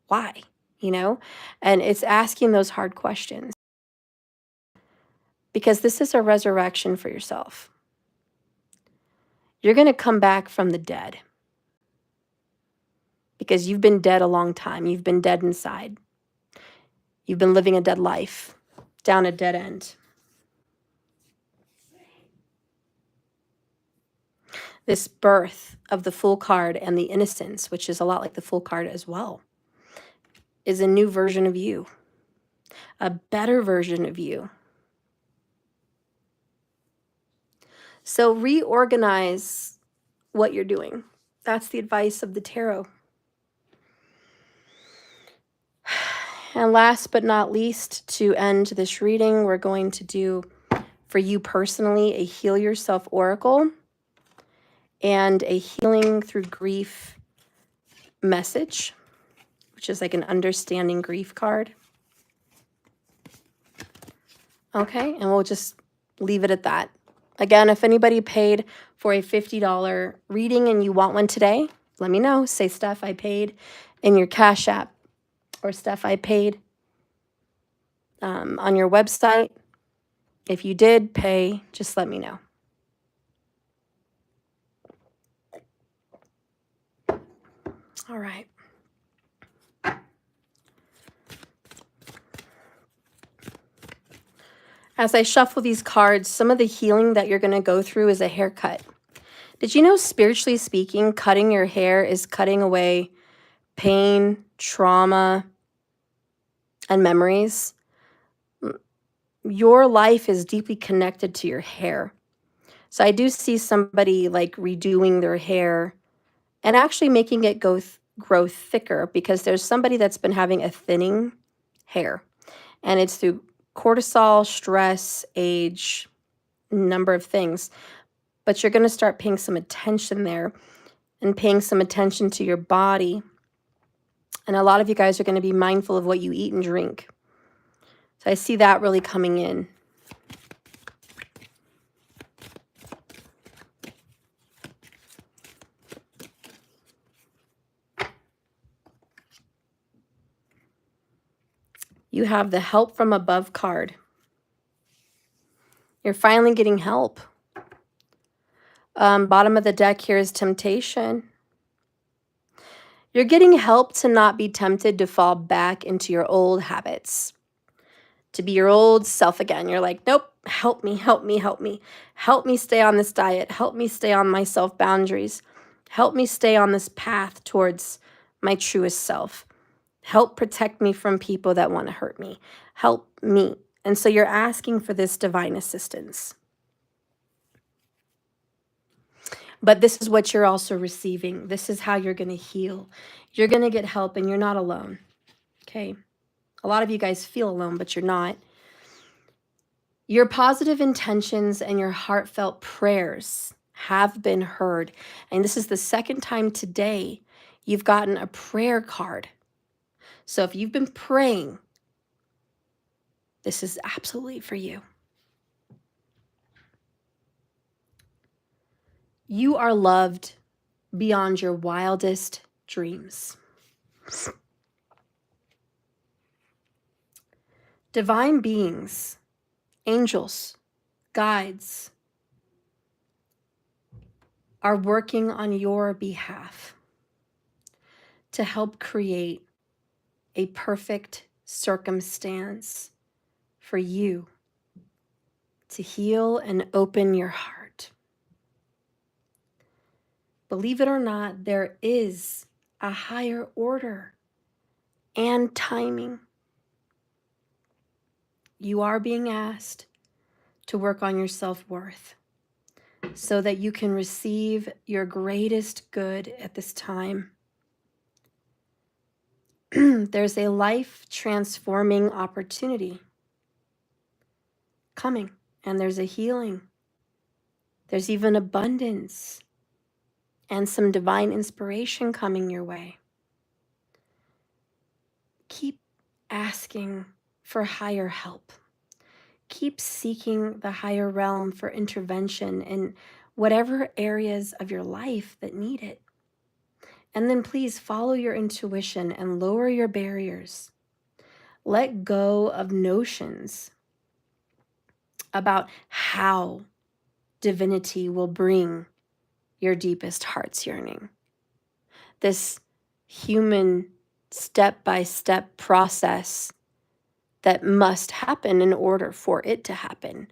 Speaker 1: Why? And it's asking those hard questions. Because this is a resurrection for yourself. You're going to come back from the dead. Because you've been dead a long time. You've been dead inside. You've been living a dead life, down a dead end. this birth of the Fool card and the Innocence, which is a lot like the Fool card as well, is a new version of you, a better version of you. So reorganize what you're doing. That's the advice of the tarot. And last but not least, to end this reading, we're going to do, for you personally, a Heal Yourself Oracle and a Healing Through Grief message, which is like an understanding grief card. Okay, and we'll just leave it at that. Again, if anybody paid for a $50 reading and you want one today, let me know. Say, Steph, I paid in your Cash App, or Steph, I paid on your website. If you did pay, just let me know. All right. As I shuffle these cards, some of the healing that you're going to go through is a haircut. Did you know, spiritually speaking, cutting your hair is cutting away pain, trauma, and memories? Your life is deeply connected to your hair. So I do see somebody like redoing their hair and actually making it grow thicker, because there's somebody that's been having a thinning hair, and it's through cortisol, stress, age, number of things. But you're going to start paying some attention there and paying some attention to your body. And a lot of you guys are going to be mindful of what you eat and drink. So I see that really coming in. You have the Help from Above card. You're finally getting help. Bottom of the deck here is Temptation. You're getting help to not be tempted to fall back into your old habits, to be your old self again. You're like, nope, help me, help me, help me. Help me stay on this diet. Help me stay on my self-boundaries. Help me stay on this path towards my truest self. Help protect me from people that want to hurt me. Help me. And so you're asking for this divine assistance. But this is what you're also receiving. This is how you're going to heal. You're going to get help, and you're not alone. Okay? A lot of you guys feel alone, but you're not. Your positive intentions and your heartfelt prayers have been heard. And this is the second time today you've gotten a prayer card. So if you've been praying, this is absolutely for you. You are loved beyond your wildest dreams. Divine beings, angels, guides, are working on your behalf to help create a perfect circumstance for you to heal and open your heart. Believe it or not, there is a higher order and timing. You are being asked to work on your self-worth so that you can receive your greatest good at this time. There's a life-transforming opportunity coming, and there's a healing. There's even abundance and some divine inspiration coming your way. Keep asking for higher help. Keep seeking the higher realm for intervention in whatever areas of your life that need it. And then please follow your intuition and lower your barriers. Let go of notions about how divinity will bring your deepest heart's yearning. This human step-by-step process that must happen in order for it to happen.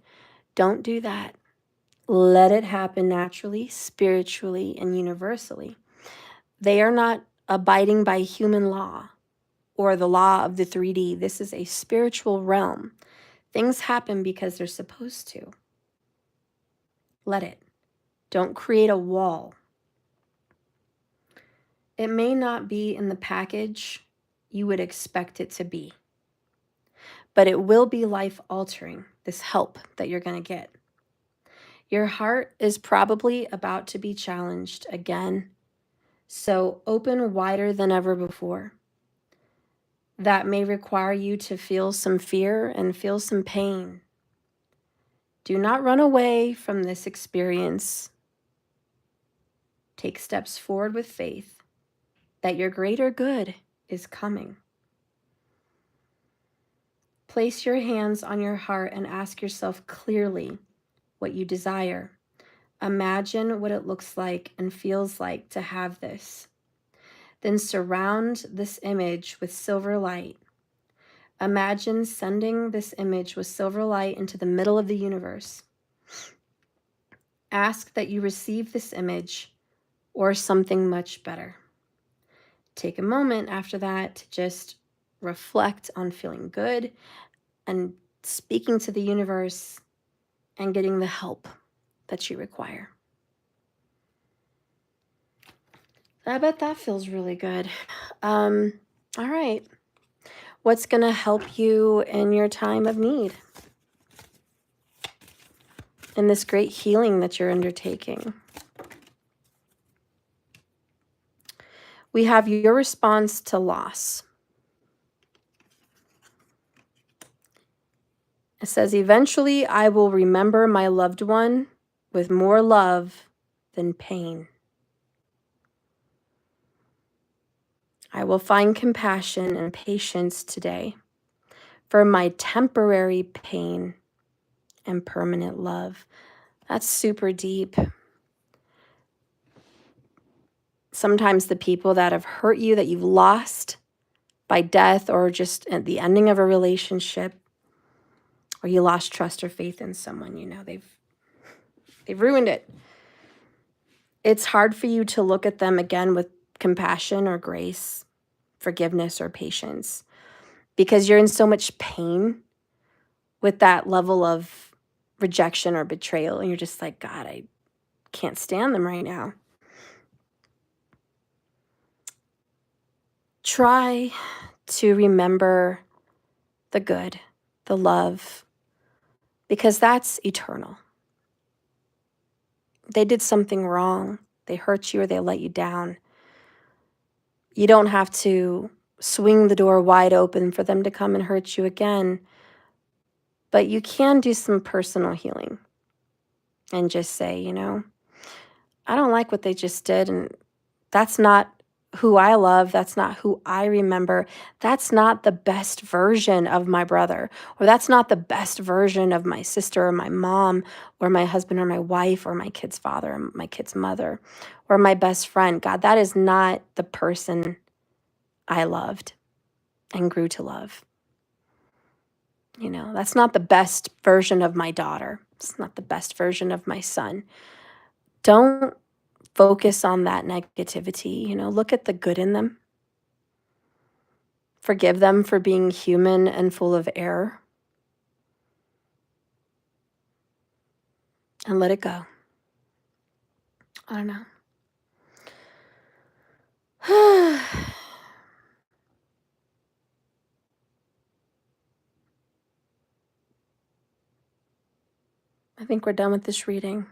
Speaker 1: Don't do that. Let it happen naturally, spiritually, and universally. They are not abiding by human law or the law of the 3D. This is a spiritual realm. Things happen because they're supposed to. Let it. Don't create a wall. It may not be in the package you would expect it to be, but it will be life-altering, this help that you're going to get. Your heart is probably about to be challenged again, so open wider than ever before. That may require you to feel some fear and feel some pain. Do not run away from this experience. Take steps forward with faith that your greater good is coming. Place your hands on your heart and ask yourself clearly what you desire. Imagine what it looks like and feels like to have this. Then surround this image with silver light. Imagine sending this image with silver light into the middle of the universe. Ask that you receive this image or something much better. Take a moment after that to just reflect on feeling good and speaking to the universe and getting the help that you require. I bet that feels really good. All right. What's going to help you in your time of need? In this great healing that you're undertaking? We have your response to loss. It says, eventually I will remember my loved one with more love than pain. I will find compassion and patience today for my temporary pain and permanent love. That's super deep. Sometimes the people that have hurt you, that you've lost by death or just at the ending of a relationship, or you lost trust or faith in someone, you know, they've ruined it. It's hard for you to look at them again with compassion or grace, forgiveness or patience, because you're in so much pain with that level of rejection or betrayal. And you're just like, God, I can't stand them right now. Try to remember the good, the love, because that's eternal. They did something wrong. They hurt you or they let you down. You don't have to swing the door wide open for them to come and hurt you again. But you can do some personal healing and just say, you know, I don't like what they just did. And that's not who I love. That's not who I remember. That's not the best version of my brother, or that's not the best version of my sister or my mom or my husband or my wife or my kid's father or my kid's mother or my best friend. God, that is not the person I loved and grew to love. You know, that's not the best version of my daughter. It's not the best version of my son. Don't focus on that negativity. You know, look at the good in them. Forgive them for being human and full of error. And let it go. I don't know. I think we're done with this reading.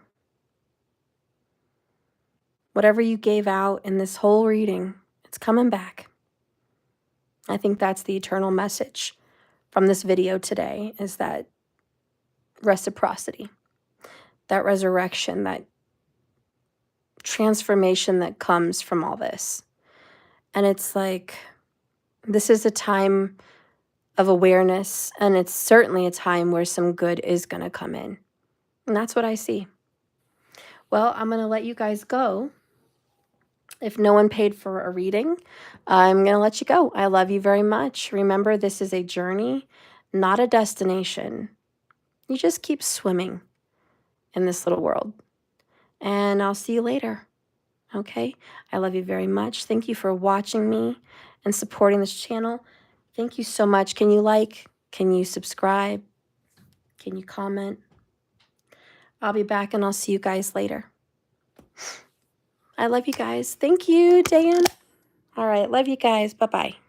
Speaker 1: Whatever you gave out in this whole reading, it's coming back. I think that's the eternal message from this video today, is that reciprocity, that resurrection, that transformation that comes from all this. And it's like, this is a time of awareness, and it's certainly a time where some good is going to come in. And that's what I see. Well, I'm going to let you guys go. If no one paid for a reading, I'm going to let you go. I love you very much. Remember, this is a journey, not a destination. You just keep swimming in this little world. And I'll see you later. Okay? I love you very much. Thank you for watching me and supporting this channel. Thank you so much. Can you like? Can you subscribe? Can you comment? I'll be back and I'll see you guys later. I love you guys. Thank you, Dan. All right. Love you guys. Bye-bye.